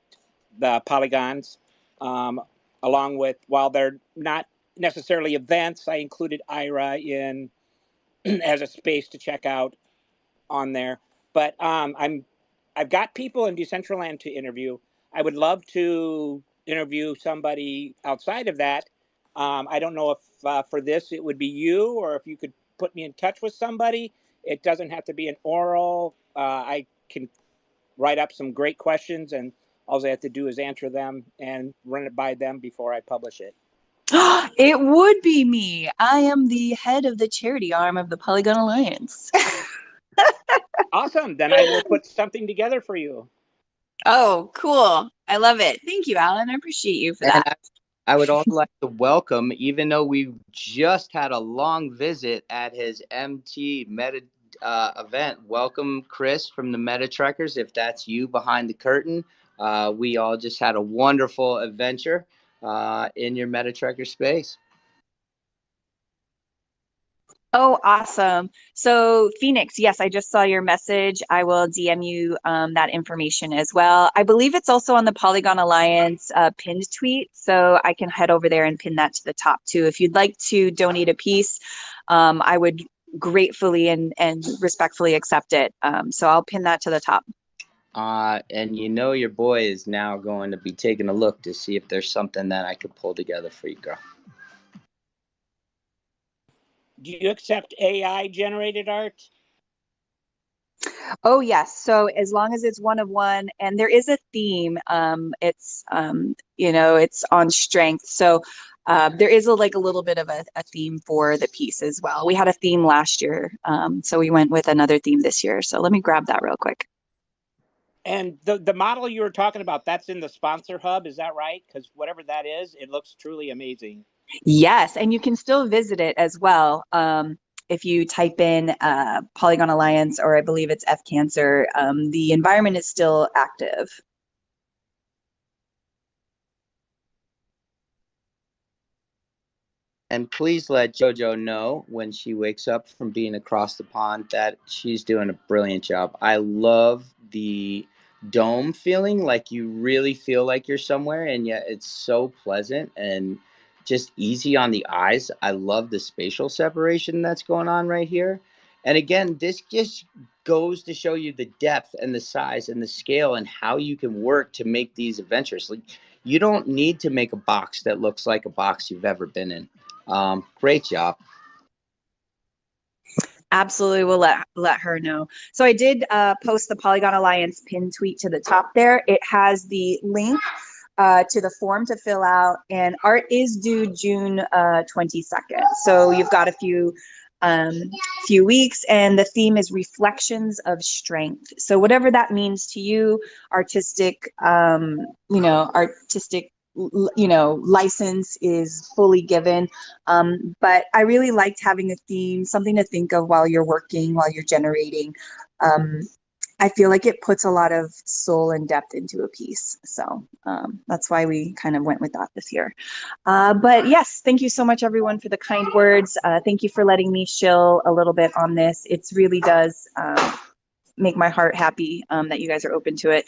E: the polygons, um, along with, while they're not necessarily events, I included IRA in as a space to check out on there. But I've got people in Decentraland to interview. I would love to interview somebody outside of that. I don't know if for this it would be you, or if you could put me in touch with somebody. It doesn't have to be an oral. I can write up some great questions, and all I have to do is answer them and run it by them before I publish it.
C: It would be me. I am the head of the charity arm of the Polygon Alliance.
E: Awesome. Then I will put something together for you.
C: Oh, cool. I love it. Thank you, Alan. I appreciate you for that.
B: And I would also like to welcome, even though we've just had a long visit at his MT Meta event, welcome Chris from the Meta Trekkers. If that's you behind the curtain, we all just had a wonderful adventure in your Meta Trekker space.
C: Oh, awesome. So, Phoenix, yes, I just saw your message. I will DM you that information as well. I believe it's also on the Polygon Alliance pinned tweet, so I can head over there and pin that to the top too. If you'd like to donate a piece, I would gratefully and respectfully accept it. So I'll pin that to the top.
B: And you know your boy is now going to be taking a look to see if there's something that I could pull together for you, girl.
E: Do you accept AI generated art?
C: Oh, yes. So as long as it's one of one, and there is a theme, it's it's on strength. So there is like a little bit of a theme for the piece as well. We had a theme last year, so we went with another theme this year. So let me grab that real quick.
E: And the model you were talking about, that's in the sponsor hub, is that right? Because whatever that is, it looks truly amazing.
C: Yes, and you can still visit it as well. If you type in Polygon Alliance, or I believe it's F Cancer, the environment is still active.
B: And please let JoJo know when she wakes up from being across the pond that she's doing a brilliant job. I love the dome feeling, like you really feel like you're somewhere, and yet it's so pleasant and just easy on the eyes. I love the spatial separation that's going on right here. And again, this just goes to show you the depth and the size and the scale and how you can work to make these adventures. Like, you don't need to make a box that looks like a box you've ever been in. Great job.
C: Absolutely, we'll let her know. So I did post the Polygon Alliance pin tweet to the top there. It has the link to the form to fill out, and art is due June 22nd. So you've got a few weeks, and the theme is reflections of strength. So whatever that means to you, artistic, artistic license is fully given. But I really liked having a theme, something to think of while you're working, while you're generating. I feel like it puts a lot of soul and depth into a piece. So that's why we kind of went with that this year. But yes, thank you so much, everyone, for the kind words. Thank you for letting me chill a little bit on this. It really does make my heart happy that you guys are open to it.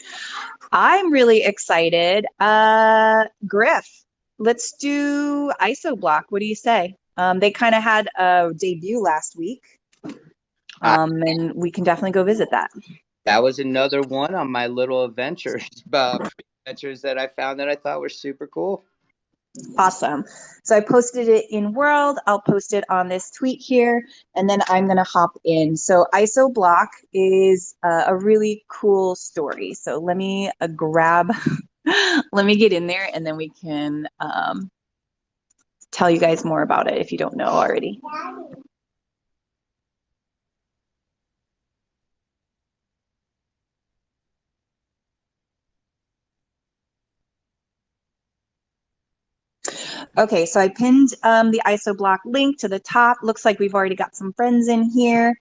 C: I'm really excited. Griff, let's do ISO Block. What do you say? They kind of had a debut last week, and we can definitely go visit that.
B: That was another one on my little adventures that I found that I thought were super cool.
C: Awesome. So I posted it in World. I'll post it on this tweet here, and then I'm going to hop in. So ISO Block is a really cool story. So let me let me get in there, and then we can tell you guys more about it if you don't know already. Okay, so I pinned the ISOBlock link to the top. Looks like we've already got some friends in here.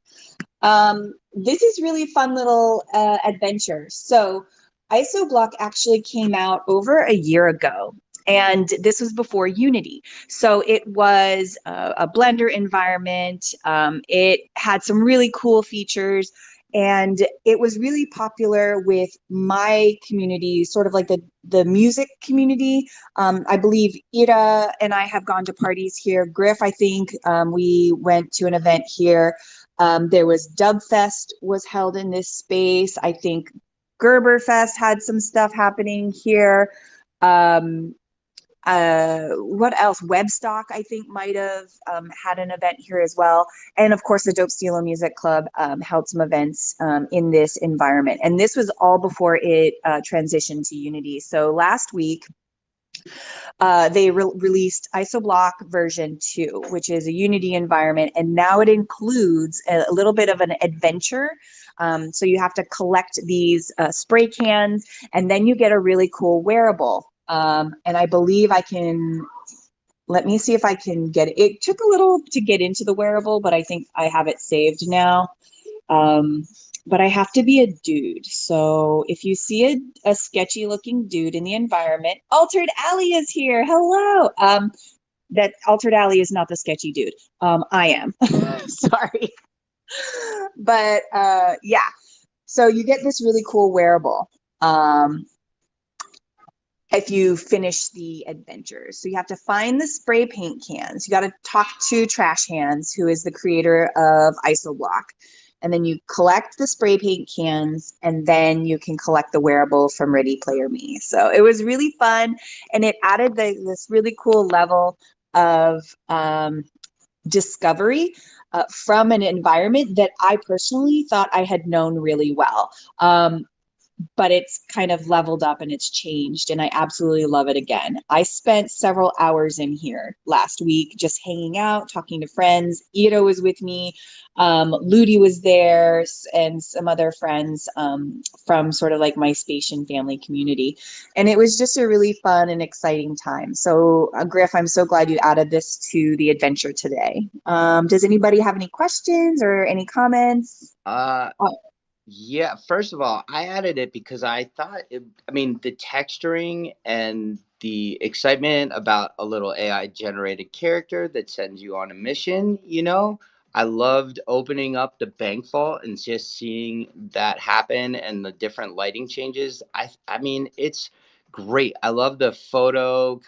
C: This is really fun little adventure. So ISOBlock actually came out over a year ago, and this was before Unity. So it was a Blender environment. It had some really cool features, and it was really popular with my community, sort of like the music community. I believe Ira and I have gone to parties here. Griff, I think we went to an event here. There was Dubfest was held in this space. I think Gerberfest had some stuff happening here. What else? Webstock, I think, might have had an event here as well. And of course, the Dope Stilo Music Club held some events in this environment. And this was all before it transitioned to Unity. So last week, they released ISOBlock version 2, which is a Unity environment, and now it includes a little bit of an adventure. So you have to collect these spray cans, and then you get a really cool wearable. And I believe I can, let me see if I can get it. It took a little to get into the wearable, but I think I have it saved now. But I have to be a dude. So if you see a sketchy looking dude in the environment, Altered Alley is here. Hello. That Altered Alley is not the sketchy dude. I am. Sorry. But yeah. So you get this really cool wearable. If you finish the adventures. So you have to find the spray paint cans. You got to talk to Trash Hands, who is the creator of ISOBlock. And then you collect the spray paint cans, and then you can collect the wearable from Ready Player Me. So it was really fun, and it added this really cool level of discovery from an environment that I personally thought I had known really well. But it's kind of leveled up and it's changed, and I absolutely love it again. I spent several hours in here last week just hanging out, talking to friends. Ito was with me, Ludi was there, and some other friends from sort of like my Spatian family community. And it was just a really fun and exciting time. So Griff, I'm so glad you added this to the adventure today. Does anybody have any questions or any comments?
B: Yeah, first of all, I added it because I thought I mean, the texturing and the excitement about a little AI generated character that sends you on a mission, I loved opening up the bank vault and just seeing that happen and the different lighting changes. I mean, it's great. I love the photo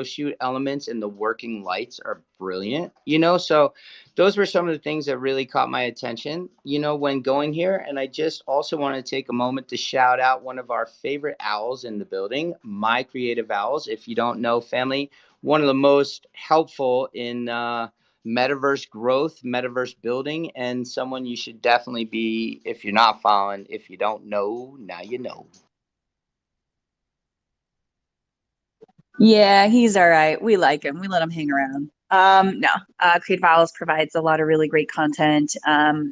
B: shoot elements, and the working lights are brilliant, so those were some of the things that really caught my attention, when going here. And I just also want to take a moment to shout out one of our favorite owls in the building, My Creative Owls. If you don't know, family, one of the most helpful in metaverse growth, metaverse building, and someone you should definitely be if you're not following. If you don't know, now you know.
C: Yeah, he's all right. We like him. We let him hang around. No, Creative Owls provides a lot of really great content.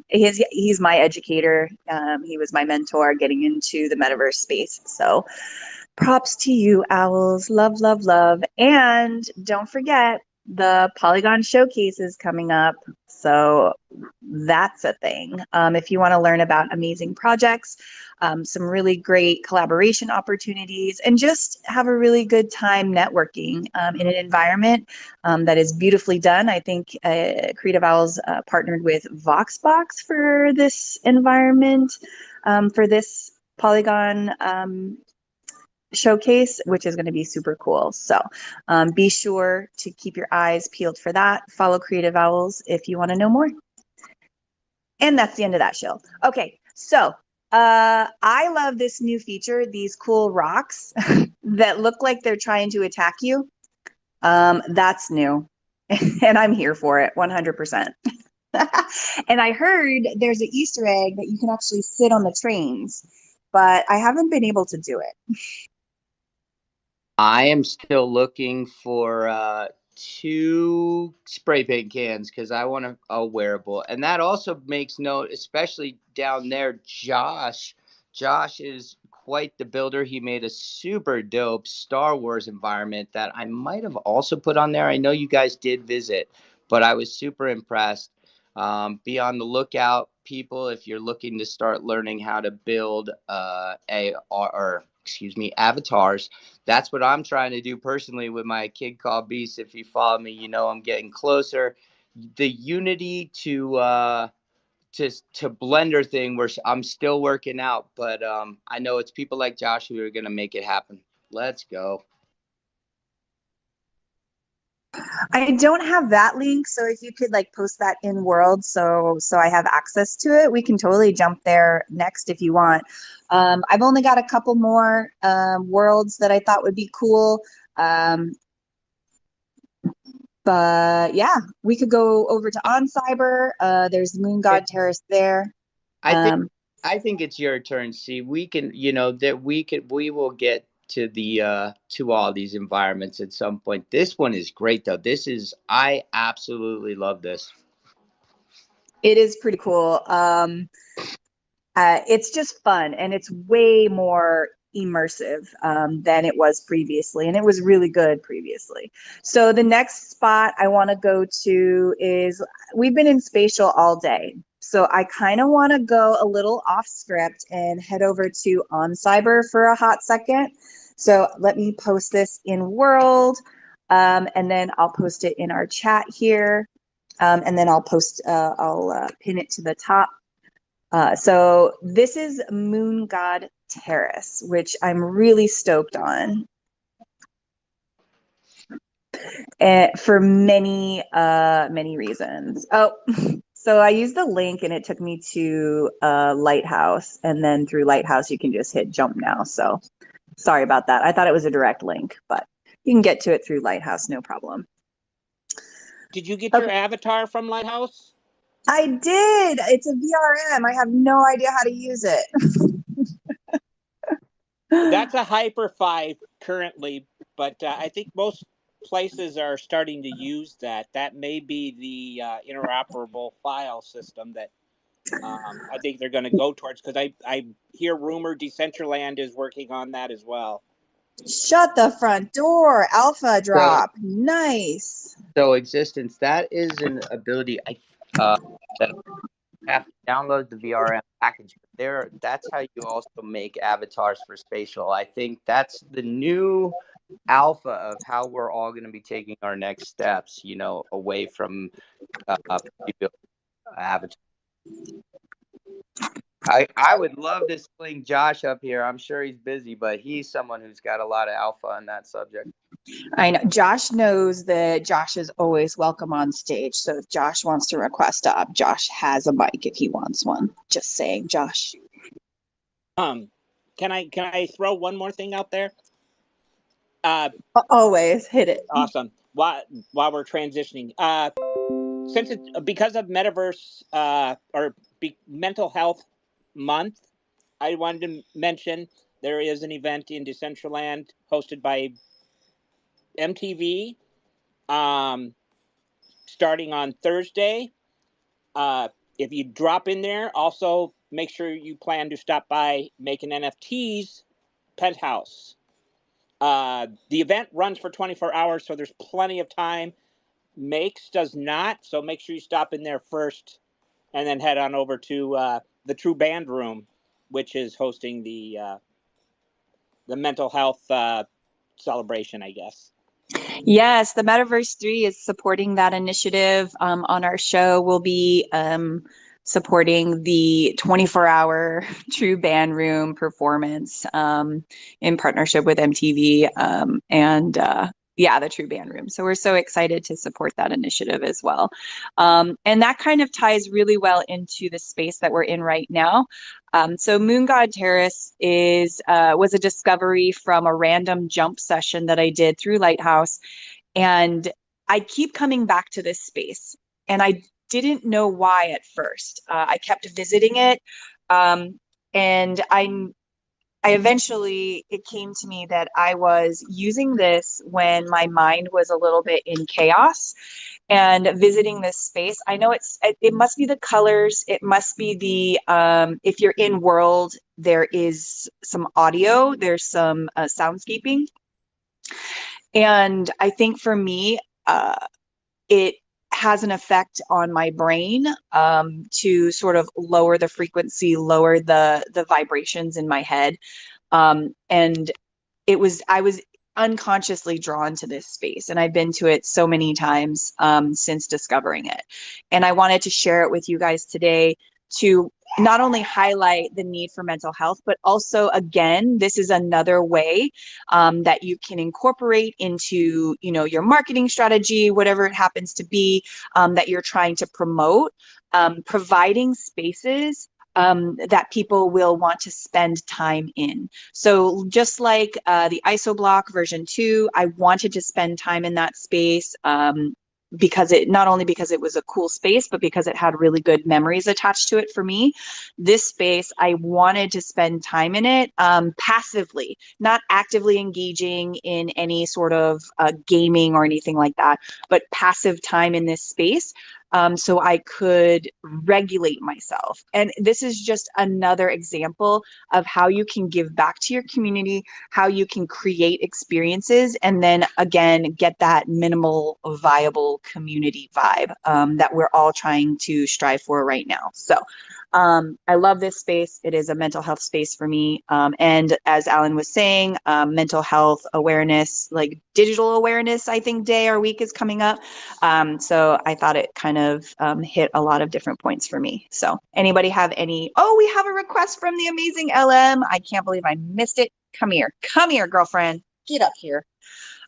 C: He's my educator. He was my mentor getting into the metaverse space. So props to you, Owls. Love, love, love. And don't forget, the Polygon Showcase is coming up. So that's a thing. If you want to learn about amazing projects, some really great collaboration opportunities, and just have a really good time networking in an environment that is beautifully done. I think Creative Owls partnered with Voxbox for this environment, for this Polygon showcase, which is going to be super cool. So be sure to keep your eyes peeled for that. Follow Creative Owls if you want to know more. And that's the end of that shill. Okay, so I love this new feature, these cool rocks that look like they're trying to attack you. That's new. And I'm here for it, 100%. And I heard there's an Easter egg that you can actually sit on the trains, but I haven't been able to do it.
B: I am still looking for 2 spray paint cans because I want a wearable, and that also makes note, especially down there. Josh is quite the builder. He made a super dope Star Wars environment that I might have also put on there. I know you guys did visit, but I was super impressed. Be on the lookout, people, if you're looking to start learning how to build avatars. That's what I'm trying to do personally with my kid called Beast. If you follow me, you know I'm getting closer. The Unity to Blender thing, where I'm still working out, but I know it's people like Josh who are gonna make it happen. Let's go.
C: I don't have that link, so if you could like post that in world, so I have access to it, we can totally jump there next if you want. I've only got a couple more worlds that I thought would be cool. But yeah, we could go over to On Cyber. There's the Moon God Terrace there.
B: I think I think it's your turn. See, we can, that we will get to the to all these environments at some point. This one is great though. I absolutely love this.
C: It is pretty cool. It's just fun, and it's way more immersive than it was previously, and it was really good previously. So the next spot I want to go to is, we've been in spatial all day, so I kind of want to go a little off script and head over to On Cyber for a hot second. So let me post this in world, and then I'll post it in our chat here, and then I'll pin it to the top. So this is Moon God Terrace, which I'm really stoked on, for many reasons. Oh, so I used the link and it took me to Lighthouse, and then through Lighthouse you can just hit jump now. So sorry about that. I thought it was a direct link, but you can get to it through Lighthouse, no problem.
E: Did you get your avatar from Lighthouse?
C: I did. It's a VRM. I have no idea how to use it.
E: That's a Hyper 5 currently, but I think most places are starting to use that. That may be the interoperable file system that I think they're going to go towards, because I hear rumor Decentraland is working on that as well.
C: Shut the front door. Alpha drop.
B: So,
C: Nice.
B: so existence, that is an ability that have to download the VRM package. That's how you also make avatars for spatial. I think that's the new alpha of how we're all going to be taking our next steps, away from pre-built avatars. I would love to sling Josh up here. I'm sure he's busy, but he's someone who's got a lot of alpha on that subject.
C: I know Josh knows that Josh is always welcome on stage. So if Josh wants to request up, Josh has a mic if he wants one. Just saying, Josh.
E: Can I throw one more thing out there?
C: Always hit it.
E: Awesome. While we're transitioning, since it's because of Metaverse Mental Health Month, I wanted to mention there is an event in Decentraland hosted by MTV, starting on Thursday. If you drop in there, also make sure you plan to stop by Making NFTs Penthouse. The event runs for 24 hours, so there's plenty of time. Makes does not, so make sure you stop in there first, and then head on over to the True Band Room, which is hosting the mental health celebration, I guess.
C: Yes, the Metaverse 3 is supporting that initiative. On our show, we'll be supporting the 24-hour True Band Room performance in partnership with MTV and the True Band Room. So we're so excited to support that initiative as well. And that kind of ties really well into the space that we're in right now. So Moon God Terrace was a discovery from a random jump session that I did through Lighthouse. And I keep coming back to this space, and I didn't know why at first. I kept visiting it, and eventually, it came to me that I was using this when my mind was a little bit in chaos, and visiting this space. I know it must be the colors, it must be the if you're in world, there is some audio, there's some soundscaping. And I think for me, it has an effect on my brain, to sort of lower the frequency, lower the vibrations in my head. And I was unconsciously drawn to this space, and I've been to it so many times, since discovering it. And I wanted to share it with you guys today to not only highlight the need for mental health, but also, again, this is another way, that you can incorporate into, your marketing strategy, whatever it happens to be, that you're trying to promote, providing spaces, that people will want to spend time in. So just like the IsoBlock version 2, I wanted to spend time in that space, because it not only because it was a cool space, but because it had really good memories attached to it for me. This space, I wanted to spend time in it, passively, not actively engaging in any sort of gaming or anything like that, but passive time in this space, so I could regulate myself. And this is just another example of how you can give back to your community, how you can create experiences, and then again, get that minimal viable community vibe, that we're all trying to strive for right now. So I love this space. It is a mental health space for me. And as Alan was saying, mental health awareness, like digital awareness, I think day or week is coming up. So I thought it kind of hit a lot of different points for me. So anybody have any? Oh, we have a request from the amazing LM. I can't believe I missed it. Come here, girlfriend. Get up here.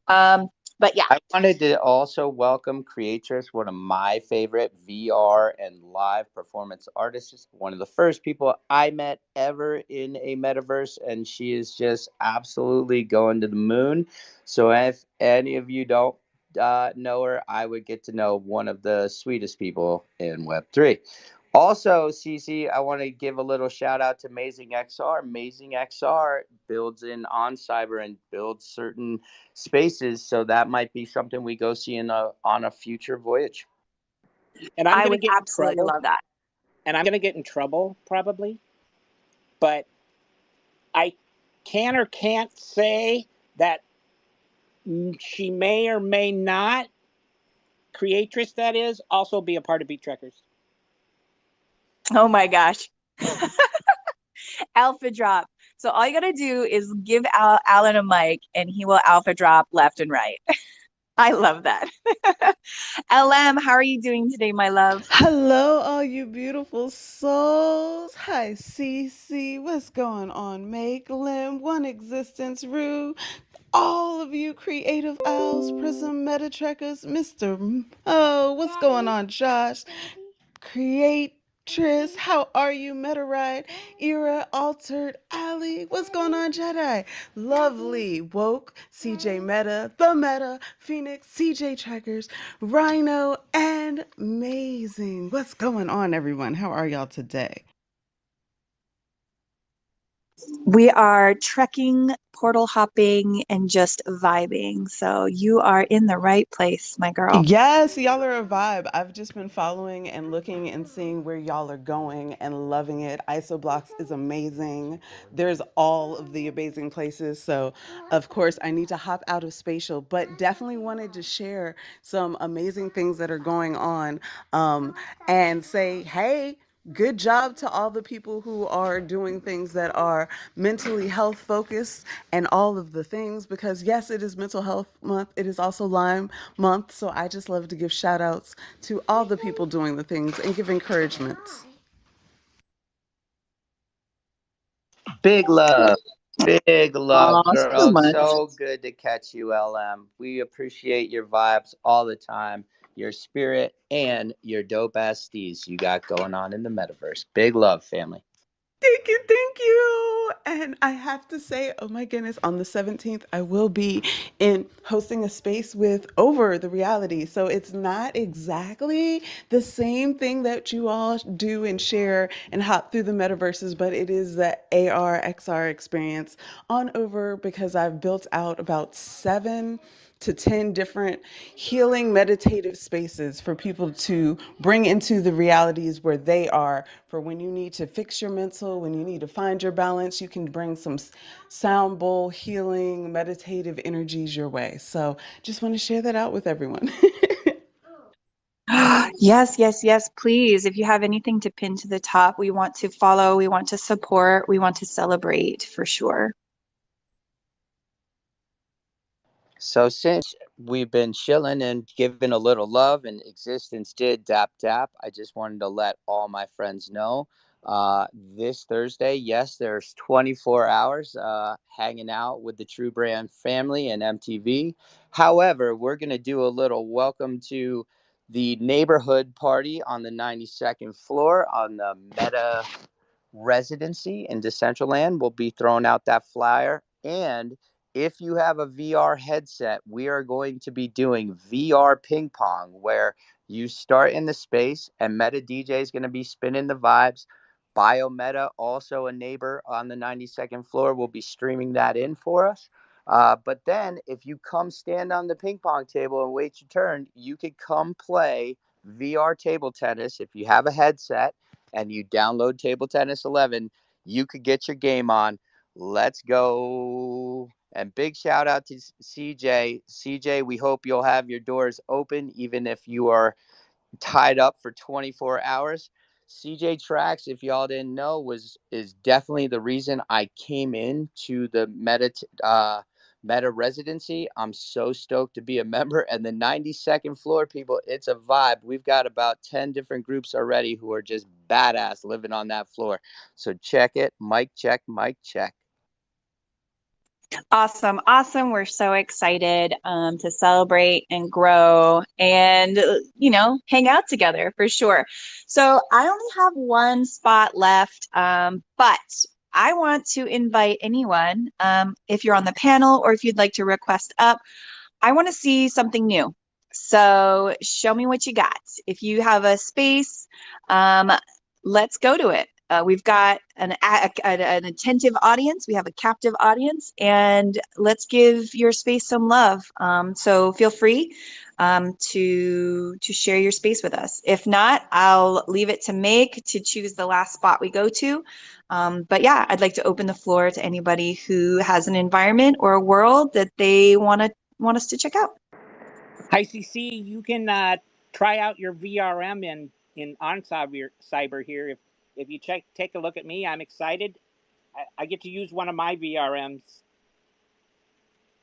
C: But yeah.
B: I wanted to also welcome Creatress, one of my favorite VR and live performance artists. One of the first people I met ever in a metaverse, and she is just absolutely going to the moon. So if any of you don't know her, I would get to know one of the sweetest people in Web3. Also, Cece, I want to give a little shout out to Amazing XR. Amazing XR builds in on cyber and builds certain spaces, so that might be something we go see on a future voyage.
E: And I'm
C: I
E: going to
C: would
E: get in
C: absolutely
E: trouble.
C: love that.
E: And I'm going to get in trouble probably, but I can or can't say that she may or may not, Creatress that is, also be a part of Beat Trekkers.
C: Oh my gosh. Alpha drop. So all you gotta do is give Alan a mic, and he will alpha drop left and right. I love that. LM, how are you doing today, my love?
F: Hello, all you beautiful souls. Hi, Cece. What's going on? Make Lim, One Existence, Rue. All of you creative owls, Prism, Meta Trekkers, Mr. Oh, what's going on, Josh? Creatress, how are you? Meta Ride, Era, Altered, Ali, what's going on, Jedi? Lovely, Woke, CJ Meta, The Meta, Phoenix, CJ Trackers, Rhino, and Amazing. What's going on, everyone? How are y'all today?
C: We are trekking, portal hopping, and just vibing. So you are in the right place, my girl.
F: Yes, y'all are a vibe. I've just been following and looking and seeing where y'all are going and loving it. Isoblocks is amazing. There's all of the amazing places. So, of course, I need to hop out of spatial, but definitely wanted to share some amazing things that are going on, and say, hey, good job to all the people who are doing things that are mentally health focused and all of the things, because yes, it is mental health month. It is also Lyme month. So I just love to give shout outs to all the people doing the things and give encouragements.
B: Big love. Big
C: Aw,
B: love,
C: so
B: girl.
C: much.
B: So good to catch you, LM. We appreciate your vibes all the time, your spirit, and your dope ass steez you got going on in the metaverse. Big love, family.
F: Thank you, thank you. And I have to say, oh my goodness, on the 17th, I will be in hosting a space with Over the Reality. So it's not exactly the same thing that you all do and share and hop through the metaverses, but it is the AR XR experience on Over because I've built out about 7 to 10 different healing meditative spaces for people to bring into the realities where they are. For when you need to fix your mental, when you need to find your balance, you can bring some sound bowl healing meditative energies your way. So just want to share that out with everyone.
C: Yes, yes, yes, please. If you have anything to pin to the top, we want to follow, we want to support, we want to celebrate for sure.
B: So since we've been chilling and giving a little love and existence did dap dap, I just wanted to let all my friends know this Thursday, yes, there's 24 hours hanging out with the True Brand family and MTV. However, we're going to do a little welcome to the neighborhood party on the 92nd floor on the Meta residency in Decentraland. We'll be throwing out that flyer. And if you have a VR headset, we are going to be doing VR ping pong where you start in the space and Meta DJ is going to be spinning the vibes. Biometa, also a neighbor on the 92nd floor, will be streaming that in for us. But then if you come stand on the ping pong table and wait your turn, you could come play VR table tennis if you have a headset and you download Table Tennis 11, you could get your game on. Let's go. And big shout out to CJ. CJ, we hope you'll have your doors open even if you are tied up for 24 hours. CJ Tracks, if y'all didn't know, is definitely the reason I came into the Meta residency. I'm so stoked to be a member. And the 92nd floor, people, it's a vibe. We've got about 10 different groups already who are just badass living on that floor. So check it. Mic check, mic check.
C: Awesome, awesome. We're so excited to celebrate and grow and, hang out together for sure. So I only have one spot left, but I want to invite anyone, if you're on the panel or if you'd like to request up, I want to see something new. So show me what you got. If you have a space, um, let's go to it. We've got an attentive audience. We have a captive audience, and let's give your space some love. So feel free to share your space with us. If not, I'll leave it to Meg to choose the last spot we go to. But yeah, I'd like to open the floor to anybody who has an environment or a world that they want us to check out.
E: Hi, CC. You can try out your VRM in on cyber here. If you take a look at me, I'm excited. I get to use one of my VRMs,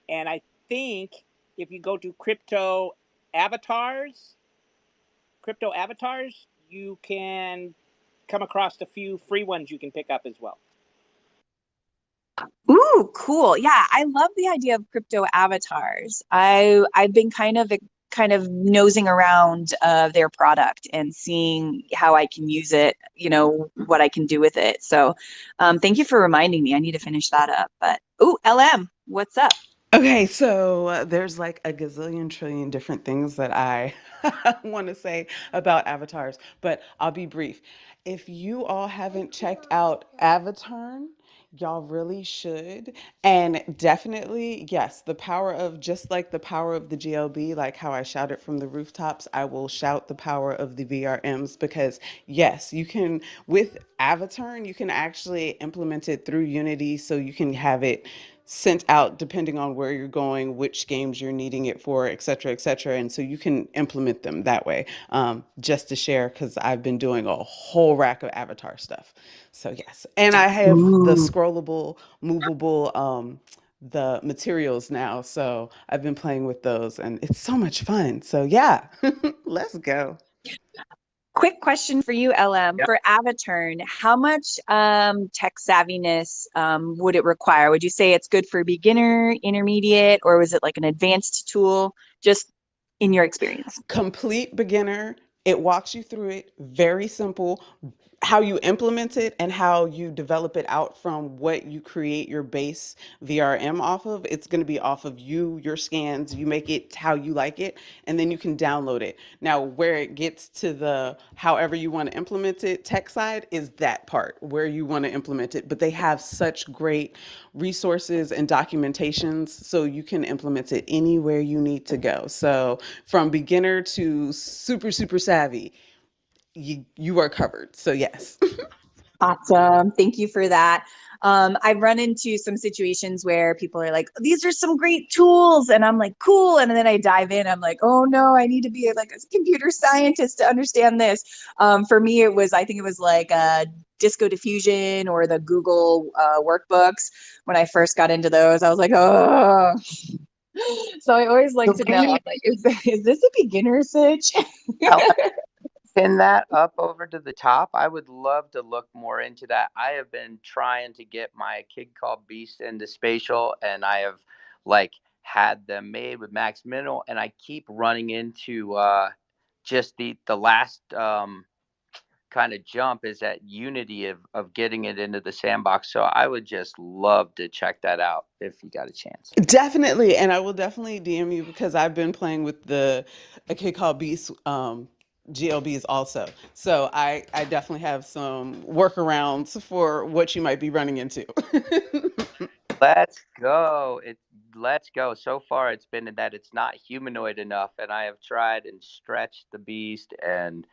E: and I think if you go to crypto avatars, you can come across a few free ones you can pick up as well.
C: Ooh, cool. Yeah, I love the idea of crypto avatars. I've been kind of nosing around their product and seeing how I can use it, what I can do with it. So, thank you for reminding me. I need to finish that up. But ooh, LM, what's up?
F: Okay, so there's like a gazillion trillion different things that I want to say about avatars, but I'll be brief. If you all haven't checked out Avatar, y'all really should. And definitely, yes, the power of just like the power of the GLB, like how I shout it from the rooftops, I will shout the power of the VRMs because yes, you can with Avatar, you can actually implement it through Unity so you can have it sent out depending on where you're going, which games you're needing it for, et cetera, et cetera. And so you can implement them that way. Just to share, because I've been doing a whole rack of avatar stuff. So yes, and I have the
C: Ooh.
F: scrollable, movable, the materials now. So I've been playing with those and it's so much fun. So yeah, let's go.
C: Quick question for you, LM.
B: Yep.
C: For Avaturn, how much tech savviness would it require? Would you say it's good for beginner, intermediate, or was it like an advanced tool? Just in your experience.
F: Complete beginner. It walks you through it. Very simple. how you implement it and how you develop it out from what you create your base VRM off of. It's going to be off of you, your scans. You make it how you like it, and then you can download it. Now, where it gets to the however you want to implement it, tech side, is that part where you want to implement it. But they have such great resources and documentations, so you can implement it anywhere you need to go. So, from beginner to super, super savvy, you are covered. So yes.
C: Awesome. Thank you for that. I've run into some situations where people are like, these are some great tools. And I'm like, cool. And then I dive in. I'm like, oh no, I need to be like a computer scientist to understand this. For me, I think it was like Disco Diffusion or the Google workbooks. When I first got into those, I was like, oh. So I always like
B: Can
C: to know,
B: we,
C: like, is this a beginner sitch?
B: Ellen, pin that up over to the top? I would love to look more into that. I have been trying to get my Kid Called Beast into spatial, and I have like had them made with Max Mineral, and I keep running into just the last kind of jump is that unity of getting it into the sandbox. So I would just love to check that out if you got a chance.
F: Definitely, and I will definitely DM you because I've been playing with the a kid called Beast GLBs also. So I definitely have some workarounds for what you might be running into.
B: Let's go. Let's go. So far it's been that it's not humanoid enough, and I have tried and stretched the beast, and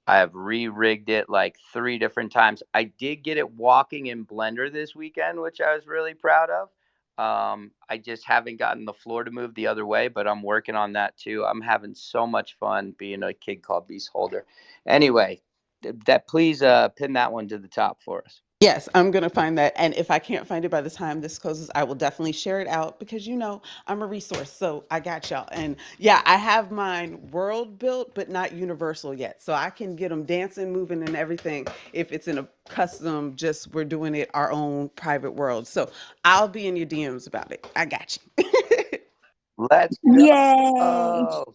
B: I have re-rigged it like 3 different times. I did get it walking in Blender this weekend, which I was really proud of. I just haven't gotten the floor to move the other way, but I'm working on that too. I'm having so much fun being a Kid Called Beast holder. Anyway, that please pin that one to the top for us.
F: Yes, I'm gonna find that, and if I can't find it by the time this closes, I will definitely share it out because I'm a resource, so I got y'all. And yeah, I have mine world built, but not universal yet, so I can get them dancing, moving, and everything if it's in a custom. Just we're doing it our own private world, so I'll be in your DMs about it. I got you.
B: Let's
C: Yay.
B: go.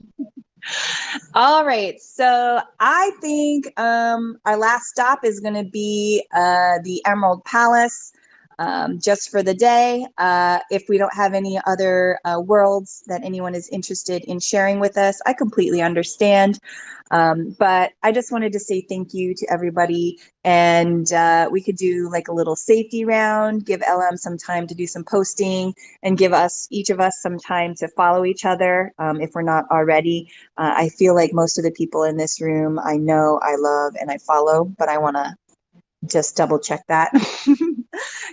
C: All right. So I think our last stop is going to be the Emerald Palace just for the day. If we don't have any other worlds that anyone is interested in sharing with us, I completely understand. But I just wanted to say thank you to everybody. And we could do like a little safety round, give LM some time to do some posting, and give each of us some time to follow each other if we're not already. I feel like most of the people in this room I know, I love, and I follow, but I want to just double check that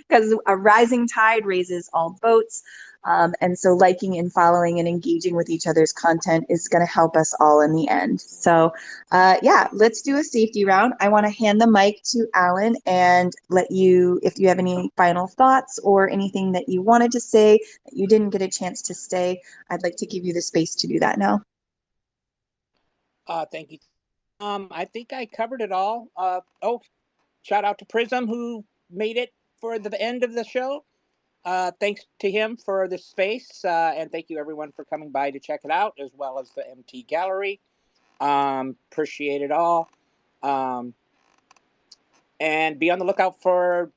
C: because a rising tide raises all boats. And so liking and following and engaging with each other's content is going to help us all in the end. So yeah, let's do a safety round. I want to hand the mic to Alan and let you, if you have any final thoughts or anything that you wanted to say that you didn't get a chance to say, I'd like to give you the space to do that now.
E: Thank you. I think I covered it all. Oh, shout out to Prism who made it for the end of the show. Thanks to him for the space, and thank you everyone for coming by to check it out, as well as the MT Gallery. Appreciate it all. Um, and be on the lookout for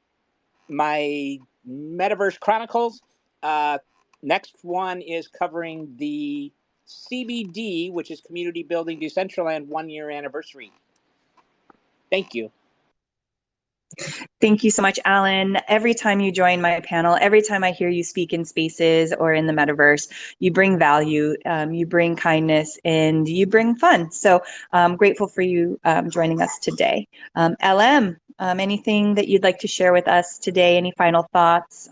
E: my Metaverse Chronicles. Uh, Next one is covering the CBD, which is Community Building Decentraland 1 year anniversary. Thank you.
C: Thank you so much, Alan. Every time you join my panel, every time I hear you speak in spaces or in the metaverse, you bring value, you bring kindness, and you bring fun. So I'm grateful for you joining us today. LM, anything that you'd like to share with us today? Any final thoughts?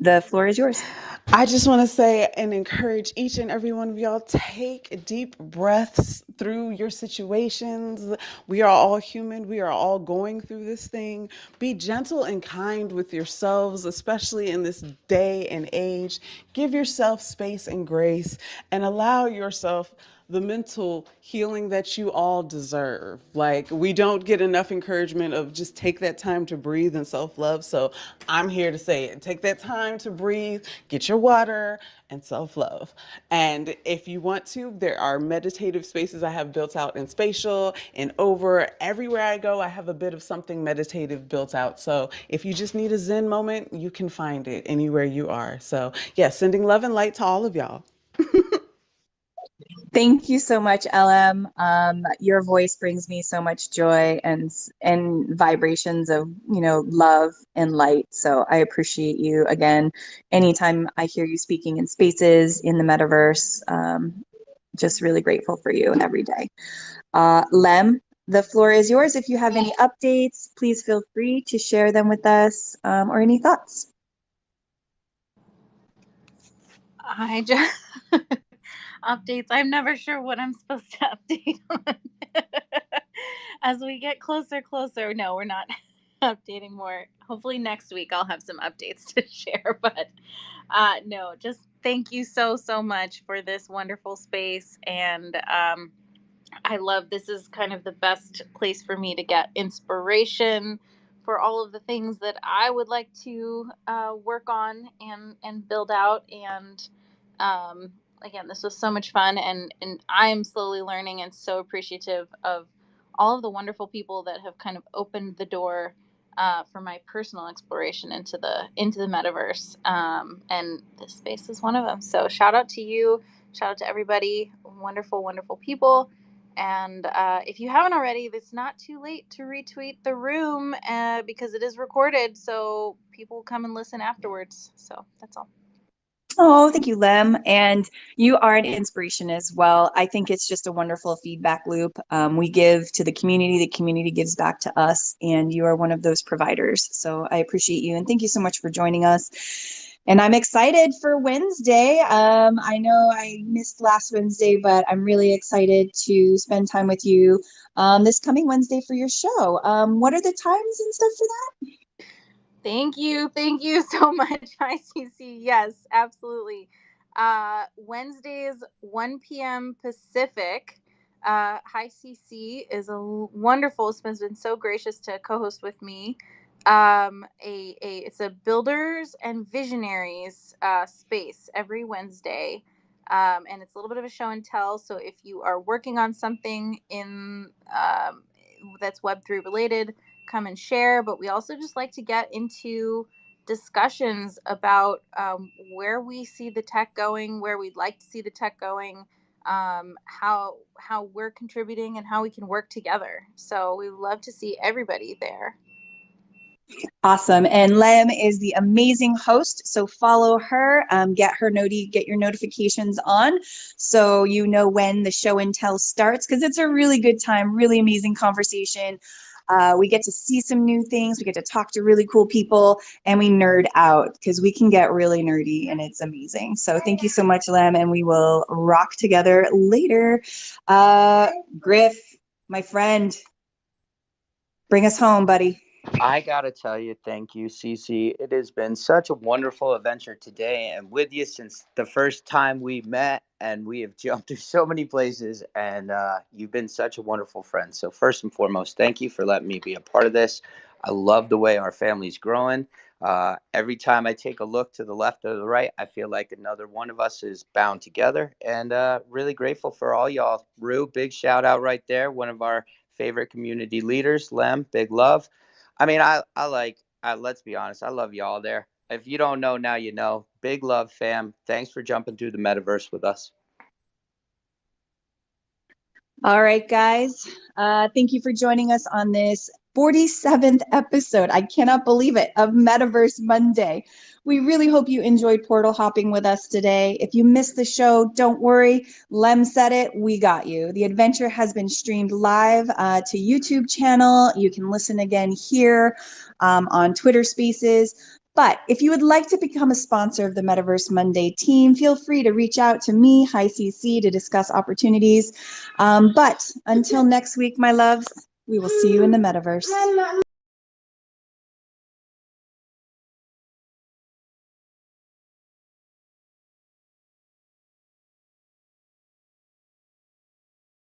C: The floor is yours.
F: I just want to say and encourage each and every one of y'all, take deep breaths through your situations. We are all human. We are all going through this thing. Be gentle and kind with yourselves, especially in this day and age. Give yourself space and grace and allow yourself the mental healing that you all deserve. Like, we don't get enough encouragement of just take that time to breathe and self-love. So I'm here to say it. Take that time to breathe, get your water, and self-love. And if you want to, there are meditative spaces I have built out in Spatial and over everywhere I go. I have a bit of something meditative built out. So if you just need a Zen moment, you can find it anywhere you are. So yeah, sending love and light to all of y'all.
C: Thank you so much, LM. Your voice brings me so much joy and vibrations of, love and light. So I appreciate you again. Anytime I hear you speaking in spaces in the metaverse, just really grateful for you every day. Lem, the floor is yours. If you have any updates, please feel free to share them with us, or any thoughts.
D: I just updates. I'm never sure what I'm supposed to update on. As we get closer. No, we're not updating more. Hopefully next week I'll have some updates to share. But no, just thank you so much for this wonderful space. And I love, this is kind of the best place for me to get inspiration for all of the things that I would like to work on and build out. And again, this was so much fun, and I am slowly learning and so appreciative of all of the wonderful people that have kind of opened the door for my personal exploration into the metaverse. And this space is one of them. So shout out to you, shout out to everybody, wonderful people. And if you haven't already, it's not too late to retweet the room because it is recorded, so people come and listen afterwards. So that's all.
C: Oh, thank you, Lem. And you are an inspiration as well. I think it's just a wonderful feedback loop. We give to the community gives back to us, and you are one of those providers. So I appreciate you, and thank you so much for joining us. And I'm excited for Wednesday. I know I missed last Wednesday, but I'm really excited to spend time with you this coming Wednesday for your show. What are the times and stuff for that?
D: Thank you so much, ICC. Yes, absolutely. Wednesdays, 1 p.m. Pacific. Hi CC is a wonderful, has been so gracious to co-host with me. It's a builders and visionaries space every Wednesday, and it's a little bit of a show and tell. So if you are working on something in that's Web3 related, come and share. But we also just like to get into discussions about where we see the tech going, where we'd like to see the tech going, how we're contributing, and how we can work together. So we love to see everybody there.
C: Awesome. And Lem is the amazing host. So follow her, get your notifications on so you know when the show and tell starts, because it's a really good time, really amazing conversation. We get to see some new things. We get to talk to really cool people, and we nerd out because we can get really nerdy, and it's amazing. So thank you so much, Lem, and we will rock together later. Griff, my friend, bring us home, buddy.
B: I gotta tell you, thank you, Cece. It has been such a wonderful adventure today, and with you since the first time we met, and we have jumped through so many places, and you've been such a wonderful friend. So first and foremost, thank you for letting me be a part of this. I love the way our family's growing. Every time I take a look to the left or the right, I feel like another one of us is bound together, and really grateful for all y'all. Rue, big shout out right there, one of our favorite community leaders. Lem, big love. I mean, let's be honest, I love y'all there. If you don't know, now you know. Big love, fam. Thanks for jumping through the metaverse with us.
C: All right, guys. Thank you for joining us on this 47th episode. I cannot believe it, of Metaverse Monday. We really hope you enjoyed portal hopping with us today. If you missed the show, don't worry. Lem said it. We got you. The adventure has been streamed live to YouTube channel. You can listen again here on Twitter Spaces. But if you would like to become a sponsor of the Metaverse Monday team, feel free to reach out to me, Hi CC, to discuss opportunities. But until next week, my loves, we will see you in the Metaverse.